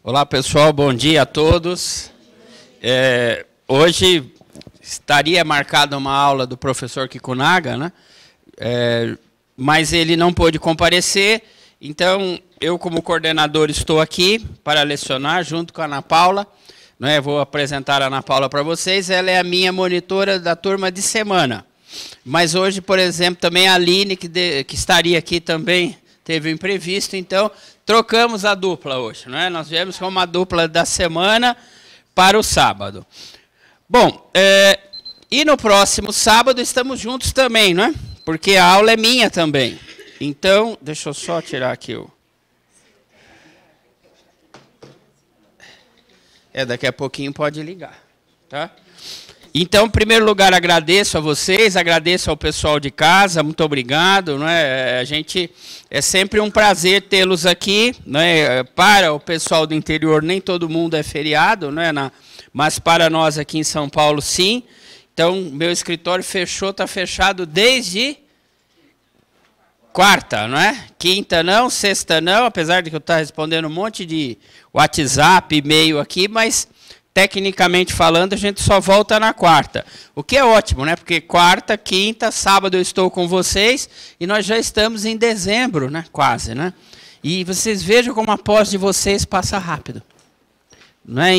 Olá, pessoal, bom dia a todos. Hoje estaria marcada uma aula do professor Kikunaga, né? Mas ele não pôde comparecer, então eu, como coordenador, estou aqui para lecionar junto com a Ana Paula. Né? Vou apresentar a Ana Paula para vocês, ela é a minha monitora da turma de semana. Mas hoje, por exemplo, também a Aline, que estaria aqui também, teve um imprevisto, então trocamos a dupla hoje. Não é? Nós viemos com uma dupla da semana para o sábado. Bom, e no próximo sábado estamos juntos também, não é? Porque a aula é minha também. Então, deixa eu só tirar aqui o... daqui a pouquinho pode ligar, tá? Então, em primeiro lugar, agradeço a vocês, agradeço ao pessoal de casa, muito obrigado. Não é? É sempre um prazer tê-los aqui. Não é? Para o pessoal do interior, nem todo mundo é feriado, não é? Mas para nós aqui em São Paulo, sim. Então, meu escritório fechou, está fechado desde quarta, não é? Quinta não, sexta não, apesar de que eu estar respondendo um monte de WhatsApp, e-mail aqui, mas... Tecnicamente falando, a gente só volta na quarta. O que é ótimo, né? Porque quarta, quinta, sábado eu estou com vocês e nós já estamos em dezembro, né? Quase, né? E vocês vejam como a pós de vocês passa rápido. Não é?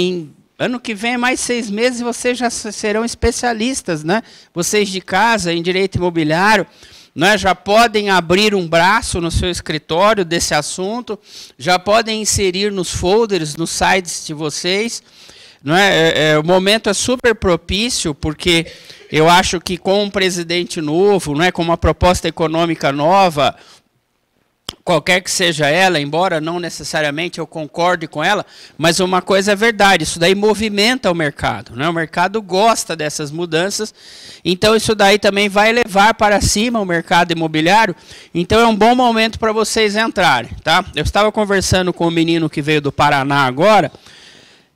Ano que vem é mais 6 meses e vocês já serão especialistas, né? Vocês de casa, em direito imobiliário, né? Já podem abrir um braço no seu escritório desse assunto, já podem inserir nos folders, nos sites de vocês. Não é? O momento é super propício, porque eu acho que com um presidente novo, não é? Com uma proposta econômica nova, qualquer que seja ela, embora não necessariamente eu concorde com ela, mas uma coisa é verdade, isso daí movimenta o mercado. Não é? O mercado gosta dessas mudanças, então isso daí também vai levar para cima o mercado imobiliário, então é um bom momento para vocês entrarem. Tá? Eu estava conversando com um menino que veio do Paraná agora,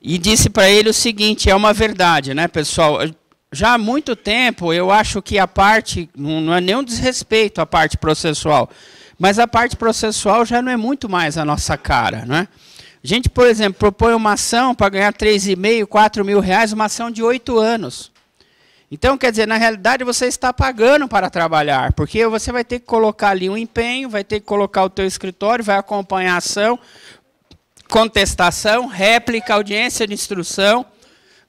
e disse para ele o seguinte, é uma verdade, né, pessoal? Já há muito tempo, eu acho que a parte, não é nenhum desrespeito à parte processual, mas a parte processual já não é muito mais a nossa cara, né? A gente, por exemplo, propõe uma ação para ganhar 3.500, 4 mil reais, uma ação de 8 anos. Então, quer dizer, na realidade, você está pagando para trabalhar, porque você vai ter que colocar ali um empenho, vai ter que colocar o teu escritório, vai acompanhar a ação, contestação, réplica, audiência de instrução,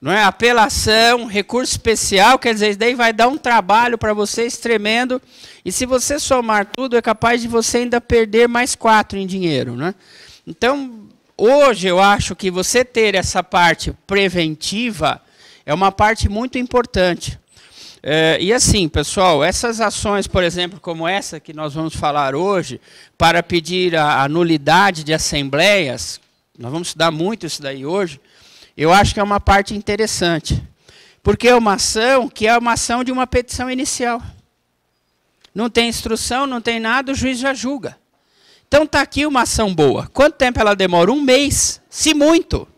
não é? Apelação, recurso especial, quer dizer, isso daí vai dar um trabalho para vocês tremendo, e se você somar tudo, é capaz de você ainda perder mais 4 em dinheiro. Né? Então, hoje eu acho que você ter essa parte preventiva é uma parte muito importante. E assim, pessoal, essas ações, por exemplo, como essa que nós vamos falar hoje, para pedir a nulidade de assembleias, nós vamos estudar muito isso daí hoje, eu acho que é uma parte interessante. Porque é uma ação que é uma ação de uma petição inicial. Não tem instrução, não tem nada, o juiz já julga. Então está aqui uma ação boa. Quanto tempo ela demora? 1 mês, se muito,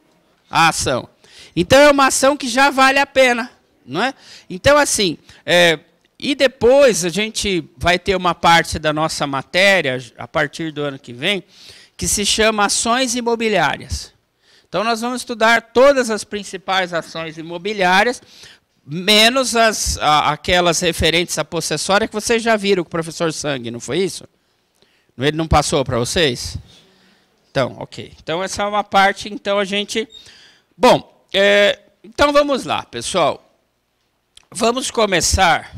a ação. Então é uma ação que já vale a pena. Não é? Então, assim, e depois a gente vai ter uma parte da nossa matéria, a partir do ano que vem, que se chama ações imobiliárias. Então, nós vamos estudar todas as principais ações imobiliárias, menos aquelas referentes à possessória que vocês já viram com o professor Sangue, não foi isso? Ele não passou para vocês? Então, ok. Então, essa é uma parte, então a gente... Bom, então vamos lá, pessoal. Vamos começar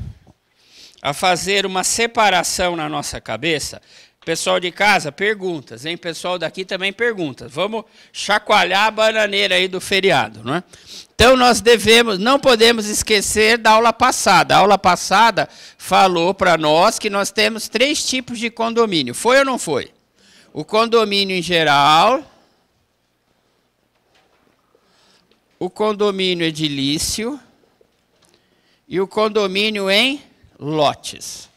a fazer uma separação na nossa cabeça. Pessoal de casa, perguntas, hein? Pessoal daqui também perguntas. Vamos chacoalhar a bananeira aí do feriado, não é? Então nós não podemos esquecer da aula passada. A aula passada falou para nós que nós temos 3 tipos de condomínio. Foi ou não foi? O condomínio em geral, o condomínio edilício e o condomínio em lotes.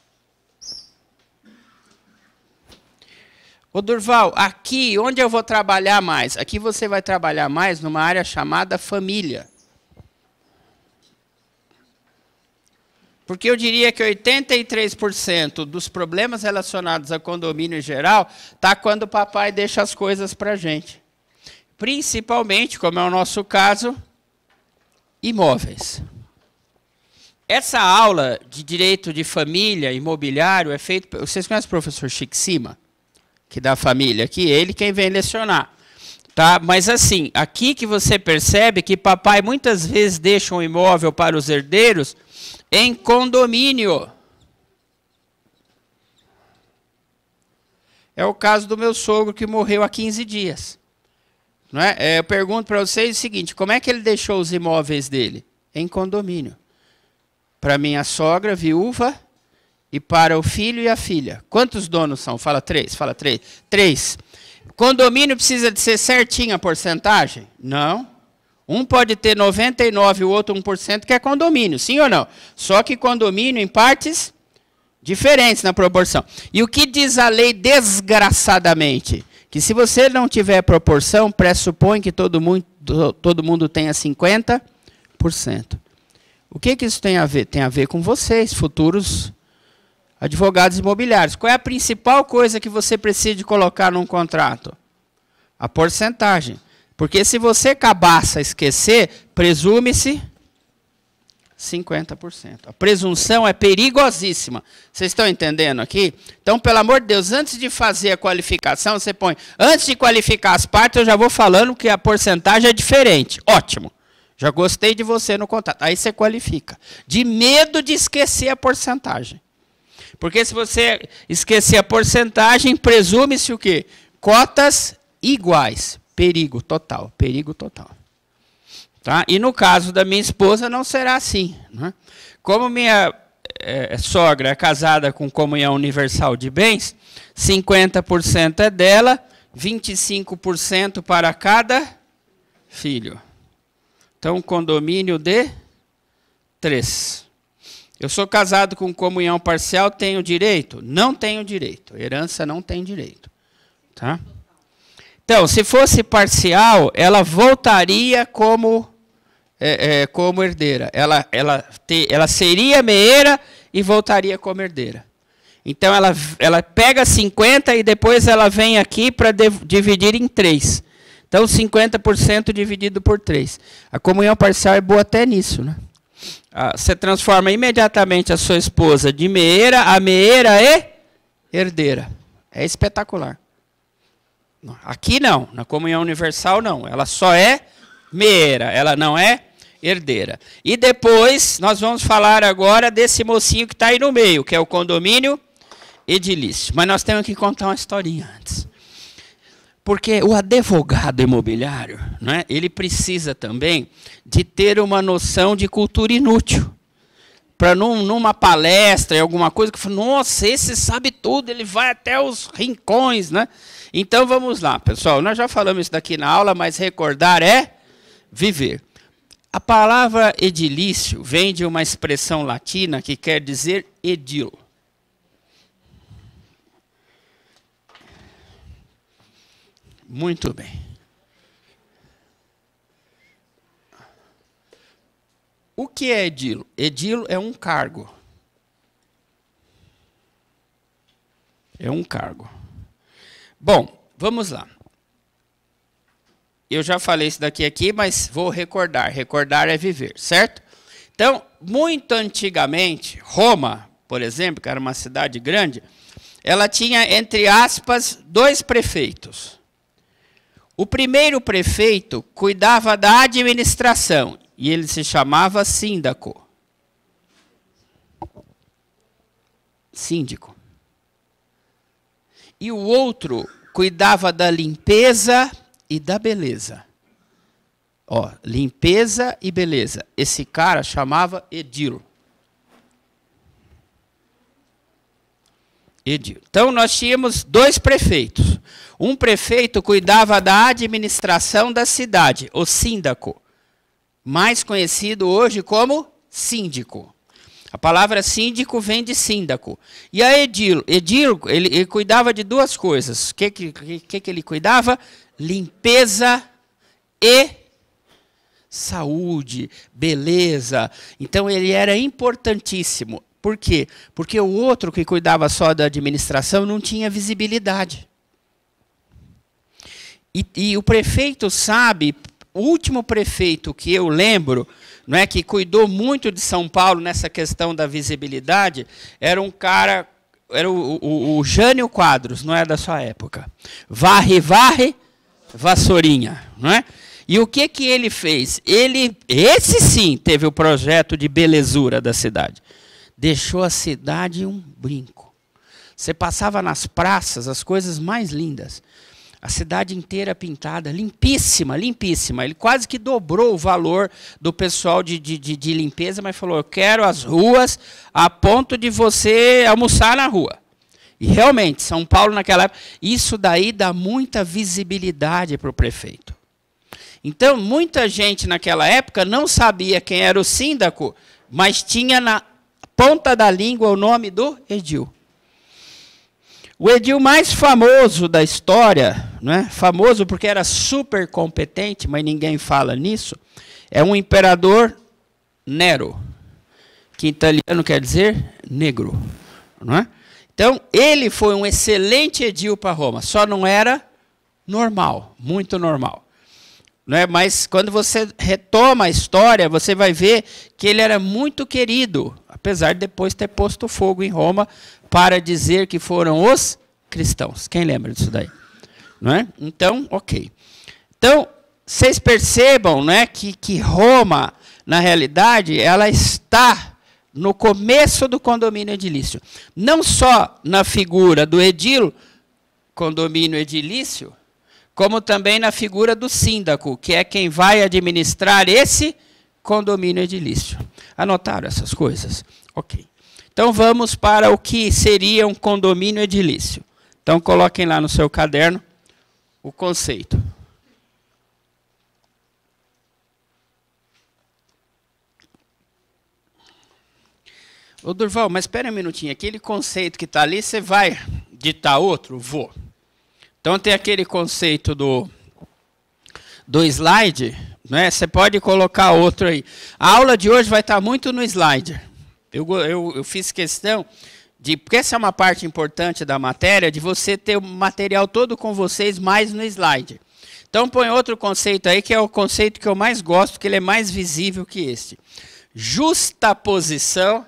Ô Durval, aqui onde eu vou trabalhar mais? Aqui você vai trabalhar mais numa área chamada família. Porque eu diria que 83% dos problemas relacionados a condomínio em geral está quando o papai deixa as coisas para a gente. principalmente, como é o nosso caso, imóveis. Essa aula de direito de família, imobiliário, é feita... Vocês conhecem o professor Chico Sima, que dá família aqui? Ele quem vem lecionar. Tá? Mas assim, aqui que você percebe que papai muitas vezes deixa um imóvel para os herdeiros em condomínio. É o caso do meu sogro que morreu há 15 dias. Não é? Eu pergunto para vocês o seguinte, como é que ele deixou os imóveis dele? Em condomínio. Para minha sogra, viúva, e para o filho e a filha. Quantos donos são? Fala três, fala três. Três. Condomínio precisa de ser certinho a porcentagem? Não. Um pode ter 99% e o outro 1%, que é condomínio, sim ou não? Só que condomínio em partes diferentes na proporção. E o que diz a lei desgraçadamente? Que se você não tiver proporção, pressupõe que todo mundo tenha 50%. O que isso tem a ver? Tem a ver com vocês, futuros advogados imobiliários. Qual é a principal coisa que você precisa de colocar num contrato? A porcentagem. Porque se você cabaça esquecer, presume-se 50%. A presunção é perigosíssima. Vocês estão entendendo aqui? Então, pelo amor de Deus, antes de fazer a qualificação, você põe... Antes de qualificar as partes, eu já vou falando que a porcentagem é diferente. Ótimo. Já gostei de você no contrato. Aí você qualifica. De medo de esquecer a porcentagem. Porque se você esquecer a porcentagem, presume-se o quê? Cotas iguais. Perigo total. Perigo total. Tá? E no caso da minha esposa não será assim. Né? Como minha sogra é casada com comunhão universal de bens, 50% é dela, 25% para cada filho. Então, condomínio de 3. Eu sou casado com comunhão parcial, tenho direito? Não tenho direito. Herança não tem direito. Tá? Então, se fosse parcial, ela voltaria como herdeira. Ela seria meeira e voltaria como herdeira. Então, ela pega 50 e depois ela vem aqui para dividir em 3. Então, 50% dividido por 3. A comunhão parcial é boa até nisso, né? Você transforma imediatamente a sua esposa de meeira, a meeira é herdeira. É espetacular. Aqui não, na comunhão universal não. Ela só é meeira, ela não é herdeira. E depois, nós vamos falar agora desse mocinho que está aí no meio, que é o condomínio edilício. Mas nós temos que contar uma historinha antes. Porque o advogado imobiliário, né, ele precisa também de ter uma noção de cultura inútil. Para numa palestra, em alguma coisa, que fala, nossa, esse sabe tudo, ele vai até os rincões. Né? Então vamos lá, pessoal. Nós já falamos isso daqui na aula, mas recordar é viver. A palavra edilício vem de uma expressão latina que quer dizer edil. Muito bem. O que é edilo? Edilo é um cargo. É um cargo. Bom, vamos lá. Eu já falei isso daqui aqui, mas vou recordar. Recordar é viver, certo? Então, muito antigamente, Roma, por exemplo, que era uma cidade grande, ela tinha, entre aspas, 2 prefeitos. O primeiro prefeito cuidava da administração, e ele se chamava síndaco. Síndico. E o outro cuidava da limpeza e da beleza. Ó, limpeza e beleza. Esse cara chamava edil. Edil. Então, nós tínhamos 2 prefeitos. Um prefeito cuidava da administração da cidade, o síndaco, mais conhecido hoje como síndico. A palavra síndico vem de síndaco. E a edil, ele cuidava de 2 coisas. O que ele cuidava? Limpeza e saúde, beleza. Então, ele era importantíssimo. Por quê? Porque o outro que cuidava só da administração não tinha visibilidade. E o prefeito sabe, o último prefeito que eu lembro, não é, que cuidou muito de São Paulo nessa questão da visibilidade, era um cara, era o Jânio Quadros, não é da sua época. Varre, varre, vassourinha, não é? E o que ele fez? Esse sim teve o projeto de belezura da cidade. Deixou a cidade um brinco. Você passava nas praças, as coisas mais lindas. A cidade inteira pintada, limpíssima, limpíssima. Ele quase que dobrou o valor do pessoal de limpeza, mas falou, eu quero as ruas a ponto de você almoçar na rua. E realmente, São Paulo naquela época, isso daí dá muita visibilidade para o prefeito. Então, muita gente naquela época não sabia quem era o síndaco, mas tinha na ponta da língua o nome do edil. O edil mais famoso da história, né, famoso porque era super competente, mas ninguém fala nisso, é um imperador Nero, que em italiano quer dizer negro. Não é? Então, ele foi um excelente edil para Roma, só não era normal, muito normal. Não é? Mas quando você retoma a história, você vai ver que ele era muito querido, apesar de depois ter posto fogo em Roma para dizer que foram os cristãos. Quem lembra disso daí? Não é? Então, ok. Então, vocês percebam, né, que Roma, na realidade, ela está no começo do condomínio edilício. Não só na figura do edil, condomínio edilício, como também na figura do síndaco, que é quem vai administrar esse condomínio edilício. Anotaram essas coisas? Ok. Então, vamos para o que seria um condomínio edilício. Então, coloquem lá no seu caderno o conceito. Ô, Durval, mas espera um minutinho. Aquele conceito que está ali, você vai ditar outro? Vou. Então, tem aquele conceito do slide, né? Você pode colocar outro aí. A aula de hoje vai estar muito no slide. Eu fiz questão de, porque essa é uma parte importante da matéria, de você ter o material todo com vocês mais no slide. Então, põe outro conceito aí, que é o conceito que eu mais gosto, que ele é mais visível que este. Justaposição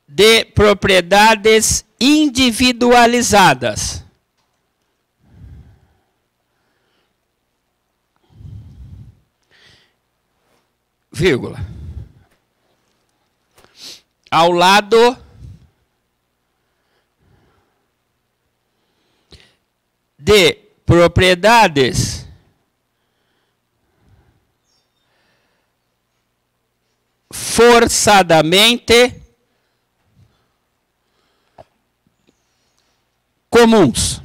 de propriedades individualizadas. Vírgula. Ao lado de propriedades forçadamente comuns.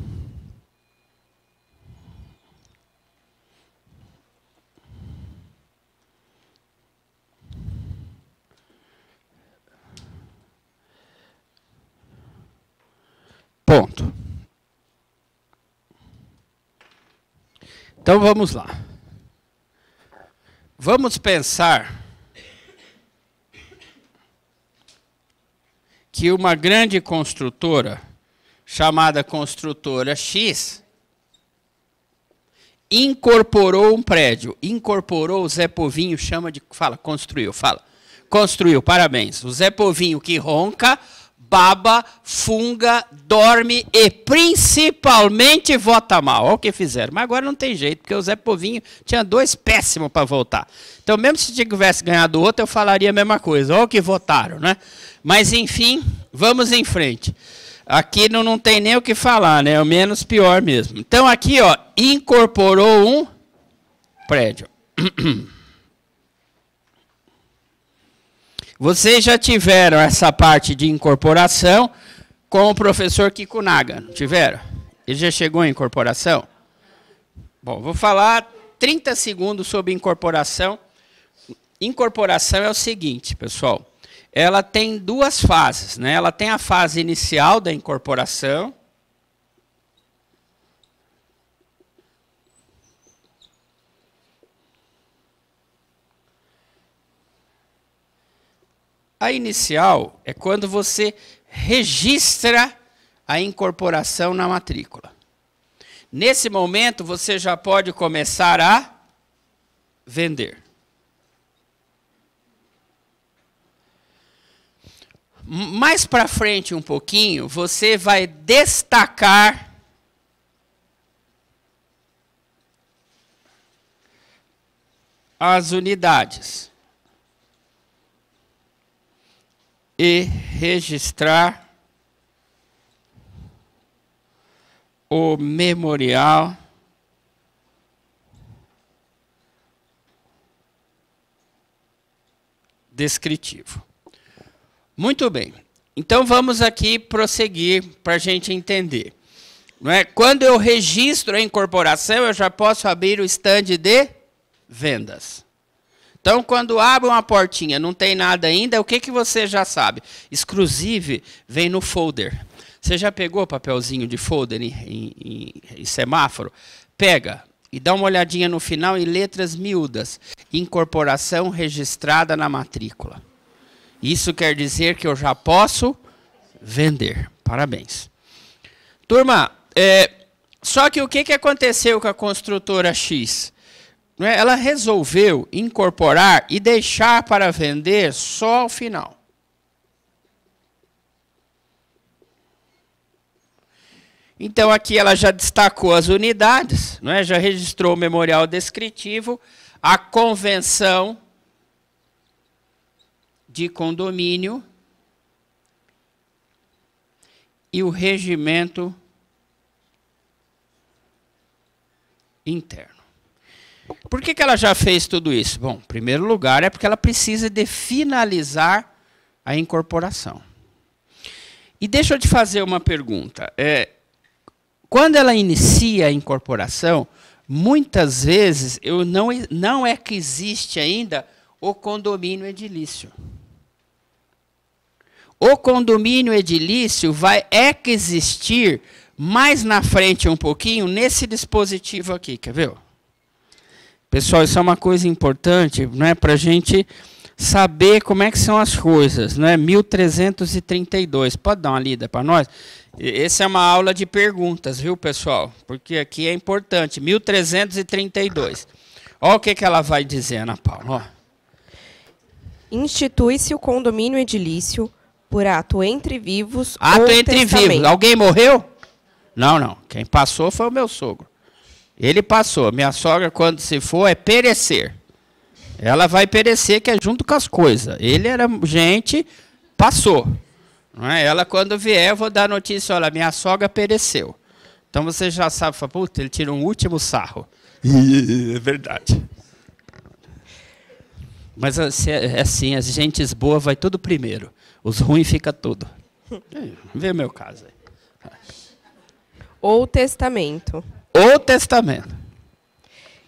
Ponto. Então vamos lá. Vamos pensar que uma grande construtora, chamada Construtora X, incorporou um prédio. Incorporou, o Zé Povinho chama de... Fala, construiu, fala. Construiu, parabéns. O Zé Povinho que ronca, baba, funga, dorme e principalmente vota mal. Olha o que fizeram. Mas agora não tem jeito, porque o Zé Povinho tinha 2 péssimos para votar. Então, mesmo se tivesse ganhado outro, eu falaria a mesma coisa. Olha o que votaram, né? Mas, enfim, vamos em frente. Aqui não tem nem o que falar, né? É o menos pior mesmo. Então, aqui, ó, incorporou um prédio. Vocês já tiveram essa parte de incorporação com o professor Kikunaga, não tiveram? Ele já chegou em incorporação? Bom, vou falar 30 segundos sobre incorporação. Incorporação é o seguinte, pessoal. Ela tem 2 fases, né? Ela tem a fase inicial da incorporação. A inicial é quando você registra a incorporação na matrícula. Nesse momento, você já pode começar a vender. Mais para frente um pouquinho, você vai destacar as unidades e registrar o memorial descritivo. Muito bem. Então, vamos aqui prosseguir para a gente entender. Não é? Quando eu registro a incorporação, eu já posso abrir o stand de vendas. Então, quando abre uma portinha, não tem nada ainda, o que você já sabe? Exclusive vem no folder. Você já pegou papelzinho de folder em semáforo? Pega e dá uma olhadinha no final em letras miúdas. Incorporação registrada na matrícula. Isso quer dizer que eu já posso vender. Parabéns. Turma, só que o que aconteceu com a construtora X? Ela resolveu incorporar e deixar para vender só ao final. Então, aqui ela já destacou as unidades, já registrou o memorial descritivo, a convenção de condomínio e o regimento interno. Por que ela já fez tudo isso? Bom, em primeiro lugar, é porque ela precisa de finalizar a incorporação. E deixa eu te fazer uma pergunta. Quando ela inicia a incorporação, muitas vezes não é que existe ainda o condomínio edilício. O condomínio edilício vai existir mais na frente um pouquinho nesse dispositivo aqui, quer ver? Pessoal, isso é uma coisa importante, para a gente saber como é que são as coisas. 1332, pode dar uma lida para nós? Essa é uma aula de perguntas, viu, pessoal? Porque aqui é importante. 1332. Olha o que ela vai dizer, Ana Paula. Institui-se o condomínio edilício por ato entre vivos ato ou entre testamento. Vivos. Alguém morreu? Não. Quem passou foi o meu sogro. Ele passou. Minha sogra, quando se for, é perecer. Ela vai perecer, que é junto com as coisas. Ele era gente, passou. Ela, quando vier, eu vou dar notícia, olha, minha sogra pereceu. Então, você já sabe, fala, puta, ele tira um último sarro. É verdade. Mas assim, as gentes boas vai tudo primeiro. Os ruins fica tudo. Vê o meu caso aí. Ou testamento. Ou testamento.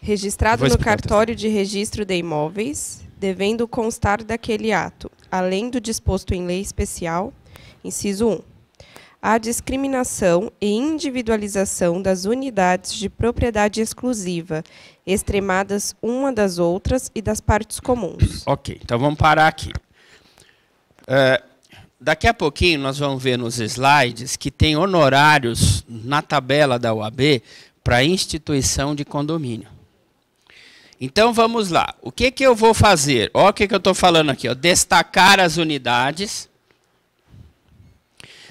Registrado no cartório de registro de imóveis, devendo constar daquele ato, além do disposto em lei especial, inciso 1, a discriminação e individualização das unidades de propriedade exclusiva, extremadas uma das outras e das partes comuns. Ok, então vamos parar aqui. Daqui a pouquinho nós vamos ver nos slides que tem honorários na tabela da OAB para instituição de condomínio. Então vamos lá. O que eu vou fazer? Olha o que eu estou falando aqui. Destacar as unidades.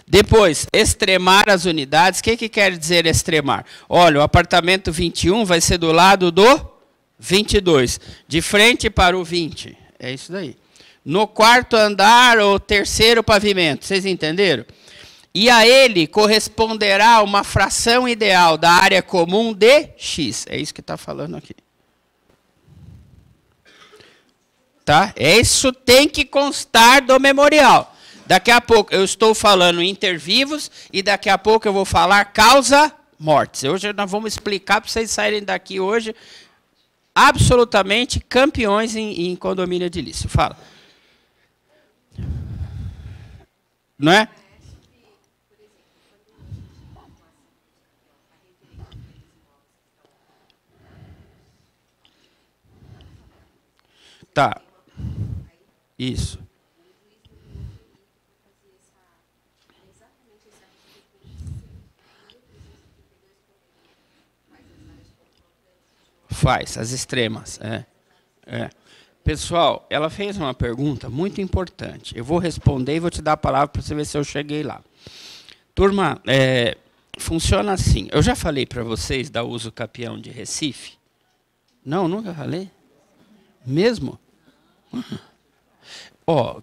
Depois, extremar as unidades. O que quer dizer extremar? Olha, o apartamento 21 vai ser do lado do 22. De frente para o 20. É isso daí. No quarto andar ou terceiro pavimento. Vocês entenderam? E a ele corresponderá uma fração ideal da área comum de X. É isso que está falando aqui. Tá? Isso tem que constar do memorial. Daqui a pouco eu estou falando intervivos e daqui a pouco eu vou falar causa mortes. Hoje nós vamos explicar para vocês saírem daqui hoje absolutamente campeões em condomínio edilício. Fala. Não é? Tá. Isso. iguais, as extremas. Pessoal, ela fez uma pergunta muito importante. Eu vou responder e vou te dar a palavra para você ver se eu cheguei lá. Turma, funciona assim. Eu já falei para vocês da Uso Capião de Recife? Não, nunca falei? Mesmo?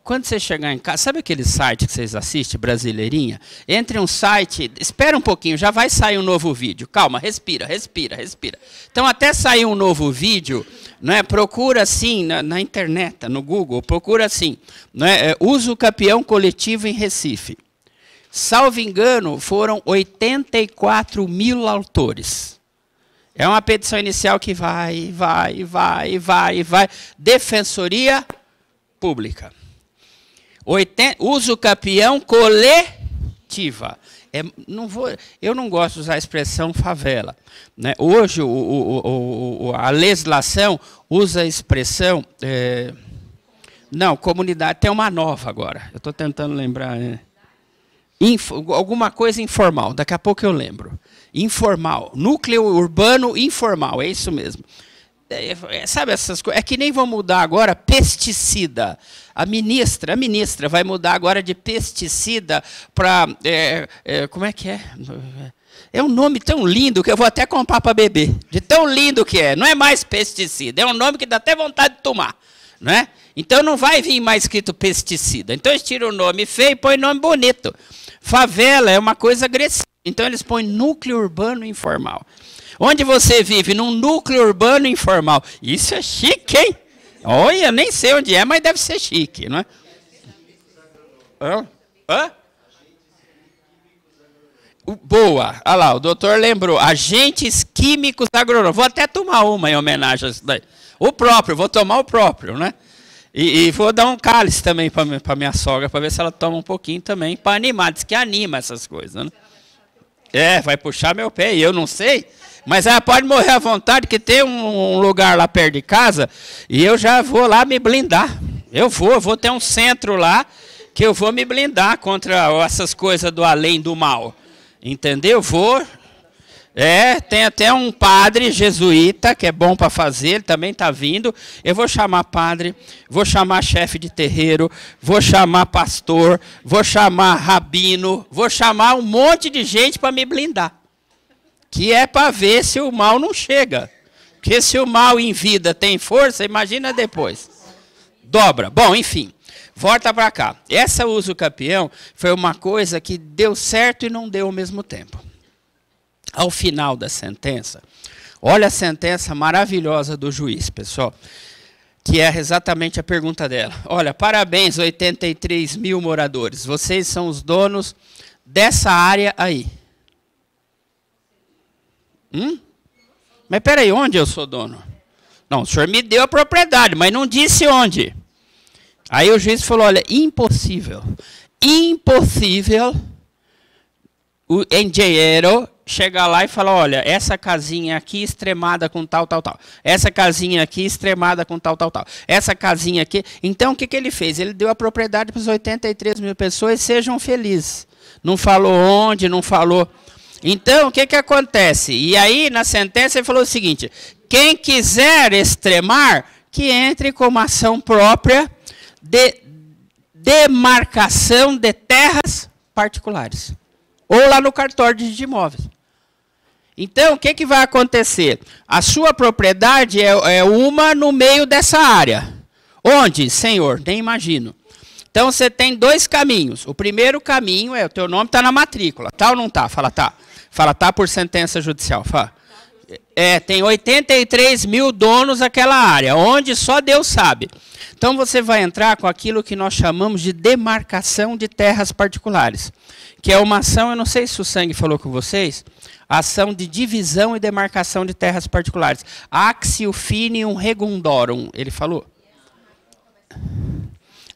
Quando você chegar em casa, sabe aquele site que vocês assistem, Brasileirinha? Entre um site, espera um pouquinho, já vai sair um novo vídeo. Calma, respira, respira, respira. Então, até sair um novo vídeo, né, procura assim, na internet, no Google, procura assim, né, Uso Capião Coletivo em Recife. Salvo engano, foram 84 mil autores. É uma petição inicial que vai. Defensoria Pública. Uso Capião coletiva. Eu não gosto de usar a expressão favela, né? Hoje, a legislação usa a expressão... não, comunidade. Tem uma nova agora. Eu estou tentando lembrar... alguma coisa informal. Daqui a pouco eu lembro. Informal. Núcleo urbano informal. É isso mesmo. Sabe essas coisas? É que nem vão mudar agora pesticida. A ministra vai mudar agora de pesticida para... como é que é? É um nome tão lindo que eu vou até comprar para beber. De tão lindo que é. Não é mais pesticida. É um nome que dá até vontade de tomar. Né? Então não vai vir mais escrito pesticida. Então eles tiram o nome feio e põem nome bonito. Favela é uma coisa agressiva. Então eles põem núcleo urbano informal. Onde você vive? Num núcleo urbano informal. Isso é chique, hein? Olha, nem sei onde é, mas deve ser chique, não é? Boa. Olha lá, o doutor lembrou. Agentes químicos agronômicos. Vou até tomar uma em homenagem a isso daí. O próprio, vou tomar o próprio, né? E vou dar um cálice também para minha sogra, para ver se ela toma um pouquinho também, para animar. Diz que anima essas coisas, né? Vai puxar meu pé, e eu não sei. Mas ela pode morrer à vontade, que tem um lugar lá perto de casa, e eu já vou lá me blindar. Eu vou ter um centro lá, que eu vou me blindar contra essas coisas do além do mal. Entendeu? Tem até um padre jesuíta, que é bom para fazer, ele também está vindo. Eu vou chamar padre, vou chamar chefe de terreiro, vou chamar pastor, vou chamar rabino, vou chamar um monte de gente para me blindar. Que é para ver se o mal não chega. Porque se o mal em vida tem força, imagina depois. Dobra. Bom, enfim, volta para cá. Essa Uso Capião foi uma coisa que deu certo e não deu ao mesmo tempo. Ao final da sentença, olha a sentença maravilhosa do juiz, pessoal, que é exatamente a pergunta dela. Olha, parabéns, 83 mil moradores. Vocês são os donos dessa área aí. Mas peraí, onde eu sou dono? Não, o senhor me deu a propriedade, mas não disse onde. Aí o juiz falou, olha, impossível o engenheiro chegar lá e falar, olha, essa casinha aqui extremada com tal. Essa casinha aqui extremada com tal. Essa casinha aqui... Então, o que ele fez? Ele deu a propriedade para as 83 mil pessoas, sejam felizes. Não falou onde, não falou... Então, o que acontece? E aí, na sentença, ele falou o seguinte, quem quiser extremar, que entre com uma ação própria de demarcação de terras particulares. Ou lá no cartório de imóveis. Então, o que vai acontecer? A sua propriedade é uma no meio dessa área. Onde, senhor? Nem imagino. Então, você tem dois caminhos. O primeiro caminho o teu nome está na matrícula. Tá ou não está? Fala, tá. Fala, tá por sentença judicial. Fala. Tem 83 mil donos naquela área, onde só Deus sabe. Então, você vai entrar com aquilo que nós chamamos de demarcação de terras particulares. Que é uma ação, eu não sei se o Sangue falou com vocês, ação de divisão e demarcação de terras particulares. Axio finium regundorum, ele falou.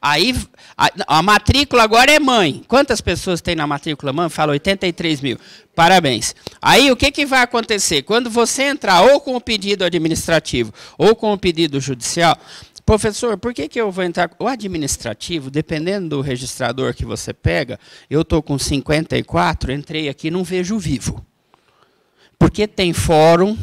Aí, a matrícula agora é mãe. Quantas pessoas tem na matrícula mãe? Fala 83 mil. Parabéns. Aí, o que vai acontecer? Quando você entrar ou com o pedido administrativo ou com o pedido judicial, professor, por que eu vou entrar? O administrativo, dependendo do registrador que você pega, eu estou com 54, entrei aqui e não vejo vivo. Porque tem fórum,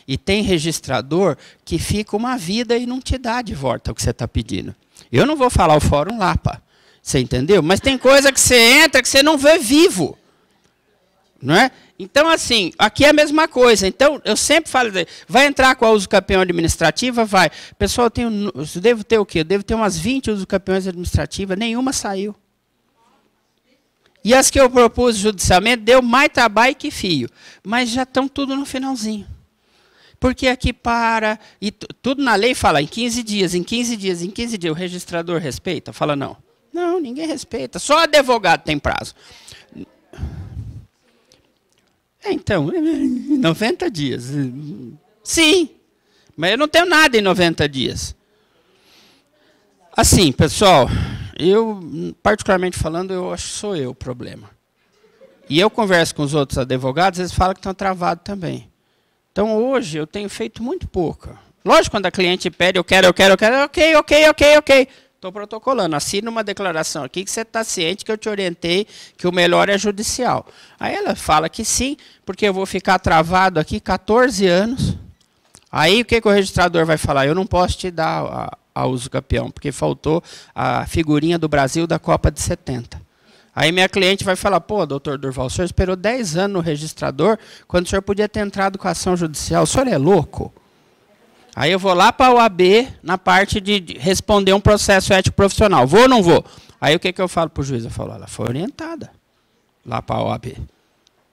E tem registrador que fica uma vida e não te dá de volta o que você está pedindo. Eu não vou falar o fórum Lapa, você entendeu? Mas tem coisa que você entra que você não vê vivo. Não é? Então, assim, aqui é a mesma coisa. Então, eu sempre falo, vai entrar com a uso campeão administrativa? Vai. Pessoal, eu devo ter o quê? Eu devo ter umas 20 uso campeões administrativas, nenhuma saiu. E as que eu propus judicialmente, deu mais trabalho que fio. Mas já estão tudo no finalzinho. Porque aqui para, e tudo na lei fala em 15 dias, em 15 dias, em 15 dias. O registrador respeita? Fala não. Não, ninguém respeita. Só advogado tem prazo. Então, 90 dias. Sim, mas eu não tenho nada em 90 dias. Assim, pessoal, eu, particularmente falando, eu acho que sou eu o problema. E eu converso com os outros advogados, eles falam que estão travados também. Então, hoje, eu tenho feito muito pouco. Lógico, quando a cliente pede, eu quero, ok. Estou protocolando, assina uma declaração aqui que você está ciente que eu te orientei que o melhor é judicial. Aí ela fala que sim, porque eu vou ficar travado aqui 14 anos. Aí o que o registrador vai falar? Eu não posso te dar a uso campeão, porque faltou a figurinha do Brasil da Copa de 70. Aí minha cliente vai falar, pô, doutor Durval, o senhor esperou 10 anos no registrador, quando o senhor podia ter entrado com a ação judicial. O senhor é louco? Aí eu vou lá para a OAB, na parte de responder um processo ético profissional. Vou ou não vou? Aí o que eu falo para o juiz? Eu falo, ela foi orientada lá para a OAB.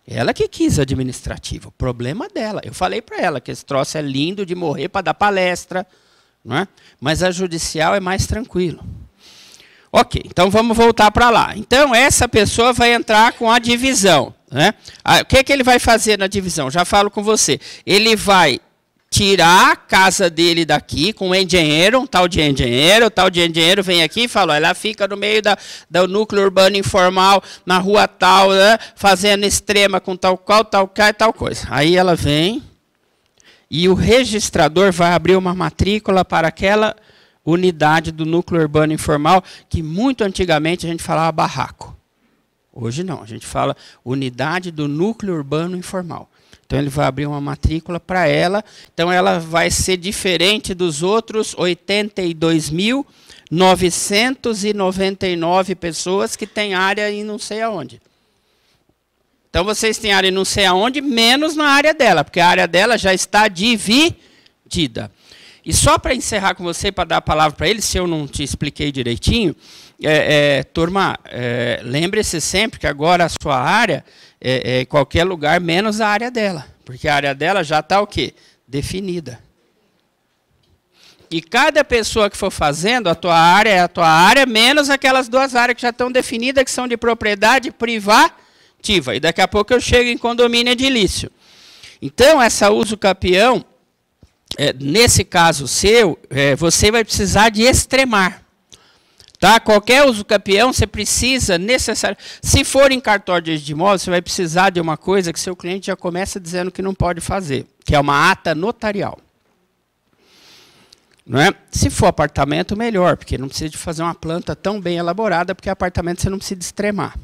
Ela que quis administrativo, o problema dela. Eu falei para ela que esse troço é lindo de morrer para dar palestra, não é? Mas a judicial é mais tranquilo. Ok, então vamos voltar para lá. Então, essa pessoa vai entrar com a divisão. Né? O que ele vai fazer na divisão? Já falo com você. Ele vai tirar a casa dele daqui com um engenheiro, um tal de engenheiro, o tal de engenheiro vem aqui e fala, ela fica no meio do núcleo urbano informal, na rua tal, né, fazendo extrema com tal qual, tal coisa. Aí ela vem e o registrador vai abrir uma matrícula para aquela unidade do núcleo urbano informal, que muito antigamente a gente falava barraco. Hoje não, a gente fala unidade do núcleo urbano informal. Então, ele vai abrir uma matrícula para ela. Então, ela vai ser diferente dos outros 82.999 pessoas que têm área em não sei aonde. Então, vocês têm área em não sei aonde, menos na área dela, porque a área dela já está dividida. E só para encerrar com você, para dar a palavra para ele, se eu não te expliquei direitinho, turma, lembre-se sempre que agora a sua área é qualquer lugar menos a área dela, porque a área dela já está o quê? Definida. E cada pessoa que for fazendo, a tua área é a tua área, menos aquelas duas áreas que já estão definidas, que são de propriedade privativa. E daqui a pouco eu chego em condomínio edilício. Então, essa uso campeão, nesse caso seu, você vai precisar de extremar. Tá? Qualquer uso campeão, você precisa necessário. Se for em cartório de imóvel, você vai precisar de uma coisa que seu cliente já começa dizendo que não pode fazer, que é uma ata notarial. Não é? Se for apartamento, melhor, porque não precisa de fazer uma planta tão bem elaborada, porque apartamento você não precisa de extremar.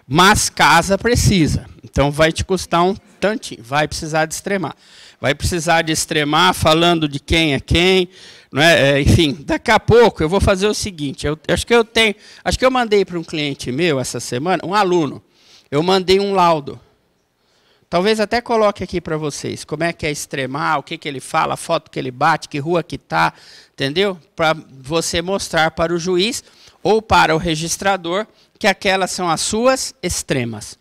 Mas casa precisa. Então vai te custar um tantinho, vai precisar de extremar. Vai precisar de extremar falando de quem é quem. Não é? Enfim, daqui a pouco eu vou fazer o seguinte, acho que eu mandei para um cliente meu essa semana, um aluno, eu mandei um laudo. Talvez até coloque aqui para vocês, como é que é extremar, o que ele fala, a foto que ele bate, que rua que está, entendeu? Para você mostrar para o juiz ou para o registrador que aquelas são as suas extremas.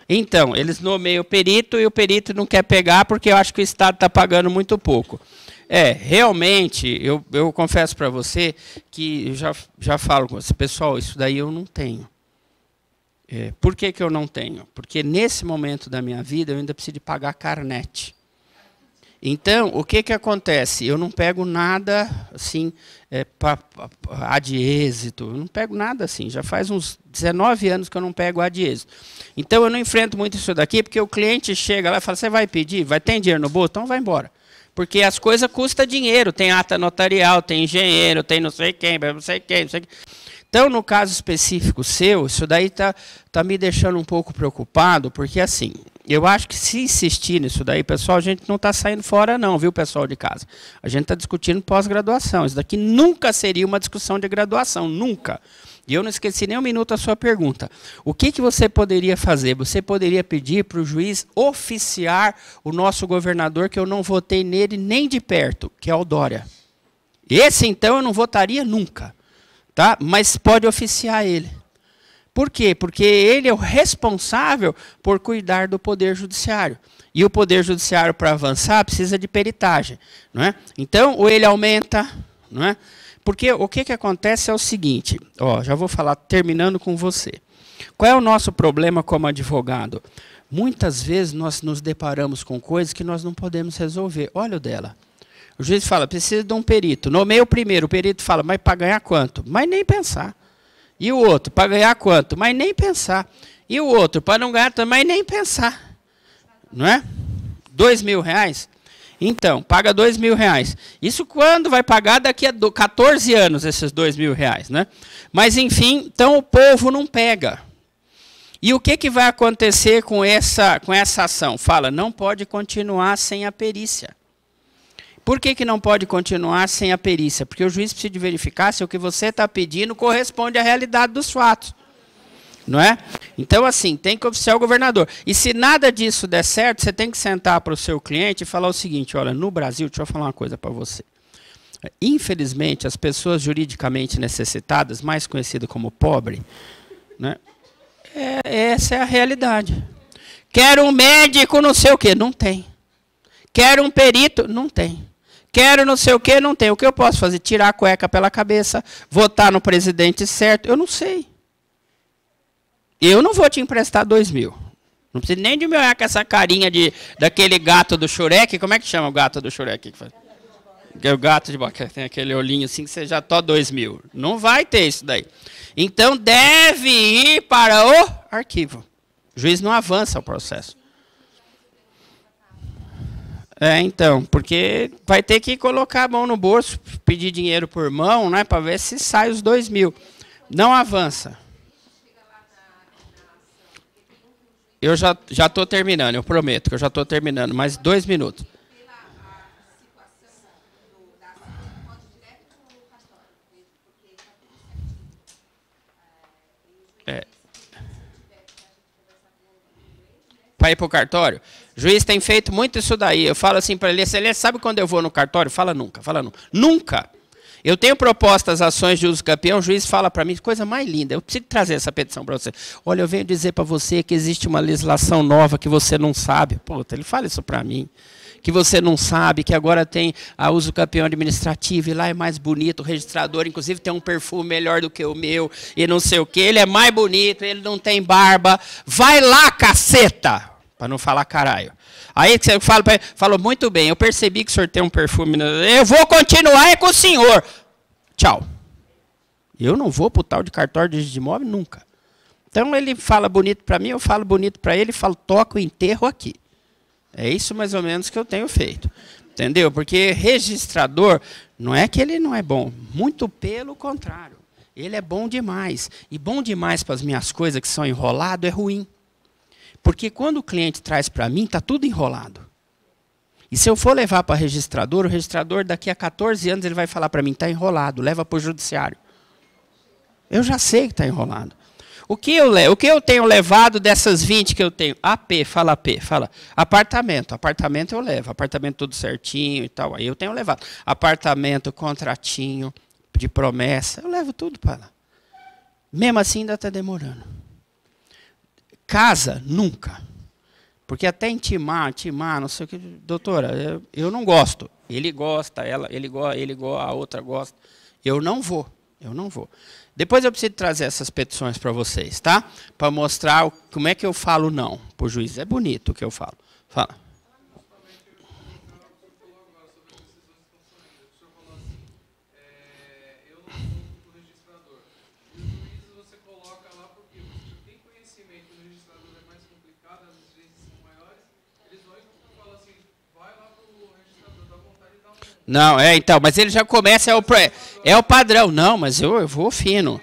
Então, eles nomeiam o perito e o perito não quer pegar porque eu acho que o Estado está pagando muito pouco. Realmente, eu confesso para você que eu já falo com você, pessoal, isso daí eu não tenho. Por que eu não tenho? Porque nesse momento da minha vida eu ainda preciso de pagar carnet. Então, o que acontece? Eu não pego nada assim, ad êxito, eu não pego nada assim, já faz uns 19 anos que eu não pego ad êxito. Então, eu não enfrento muito isso daqui, porque o cliente chega lá e fala, você vai pedir? Tem dinheiro no bolso? Então vai embora. Porque as coisas custam dinheiro. Tem ata notarial, tem engenheiro, tem não sei quem, não sei quem, não sei quem. Então, no caso específico seu, isso daí tá me deixando um pouco preocupado, porque assim, eu acho que se insistir nisso daí, pessoal, a gente não está saindo fora não, viu, pessoal de casa? A gente está discutindo pós-graduação. Isso daqui nunca seria uma discussão de graduação, nunca. E eu não esqueci nem um minuto a sua pergunta. O que você poderia fazer? Você poderia pedir para o juiz oficiar o nosso governador, que eu não votei nele nem de perto, que é o Dória. Esse, então, eu não votaria nunca. Tá? Mas pode oficiar ele. Por quê? Porque ele é o responsável por cuidar do Poder Judiciário. E o Poder Judiciário, para avançar, precisa de peritagem. Não é? Então, ou ele aumenta... Não é? Porque o que acontece é o seguinte, ó, já vou falar, terminando com você. Qual é o nosso problema como advogado? Muitas vezes nós nos deparamos com coisas que nós não podemos resolver. Olha o dela. O juiz fala, precisa de um perito. Nomeia o primeiro, o perito fala, mas para ganhar quanto? Mas nem pensar. E o outro, para ganhar quanto? Mas nem pensar. E o outro, para não ganhar também, nem pensar. Não é? R$2.000? Então, paga R$2.000. Isso quando vai pagar? Daqui a 14 anos, esses R$2.000, né? Mas, enfim, então o povo não pega. E o que vai acontecer com essa ação? Fala, não pode continuar sem a perícia. Por que não pode continuar sem a perícia? Porque o juiz precisa de verificar se o que você está pedindo corresponde à realidade dos fatos. Não é? Então, assim, tem que oficiar o governador. E se nada disso der certo, você tem que sentar para o seu cliente e falar o seguinte, olha, no Brasil, deixa eu falar uma coisa para você. Infelizmente, as pessoas juridicamente necessitadas, mais conhecidas como pobre, né, essa é a realidade. Quero um médico, não sei o quê, não tem. Quero um perito, não tem. Quero não sei o quê, não tem. O que eu posso fazer? Tirar a cueca pela cabeça, votar no presidente certo? Eu não sei. Eu não vou te emprestar 2.000. Não precisa nem de me olhar com essa carinha daquele gato do Shurek. Como é que chama o gato do Shurek? O gato de boca tem aquele olhinho assim que você já tá 2.000. Não vai ter isso daí. Então deve ir para o arquivo. O juiz não avança o processo. Então, porque vai ter que colocar a mão no bolso, pedir dinheiro por mão, né, para ver se sai os 2.000. Não avança. Eu já estou terminando, eu prometo que eu já estou terminando, mais 2 minutos. Para ir para o cartório? O juiz tem feito muito isso daí. Eu falo assim para ele, sabe quando eu vou no cartório? Fala nunca, fala nunca. Nunca! Eu tenho propostas, ações de uso campeão, o juiz fala para mim, coisa mais linda, eu preciso trazer essa petição para você. Olha, eu venho dizer para você que existe uma legislação nova que você não sabe. Pô, ele fala isso para mim. Que você não sabe, que agora tem a uso campeão administrativo, e lá é mais bonito, o registrador, inclusive tem um perfume melhor do que o meu, e não sei o quê, ele é mais bonito, ele não tem barba. Vai lá, caceta! Para não falar caralho. Aí você falou, muito bem, eu percebi que o senhor tem um perfume, eu vou continuar com o senhor. Tchau. Eu não vou para o tal de cartório de imóvel nunca. Então ele fala bonito para mim, eu falo bonito para ele, falo, toca o enterro aqui. É isso mais ou menos que eu tenho feito. Entendeu? Porque registrador, não é que ele não é bom, muito pelo contrário. Ele é bom demais. E bom demais para as minhas coisas que são enrolado é ruim. Porque quando o cliente traz para mim, está tudo enrolado. E se eu for levar para o registrador daqui a 14 anos, ele vai falar para mim, está enrolado, leva para o judiciário. Eu já sei que está enrolado. O que eu tenho levado dessas 20 que eu tenho? Fala. Apartamento eu levo, apartamento tudo certinho e tal. Aí eu tenho levado. Apartamento, contratinho, de promessa, eu levo tudo para lá. Mesmo assim ainda está demorando. Casa, nunca. Porque até intimar, não sei o que. Doutora, eu não gosto. Ele gosta, ele gosta, a outra gosta. Eu não vou. Depois eu preciso trazer essas petições para vocês, tá? Para mostrar como é que eu falo não para o juiz. É bonito o que eu falo. Fala. Não, então, mas ele já começa, é o padrão. Não, mas eu vou fino.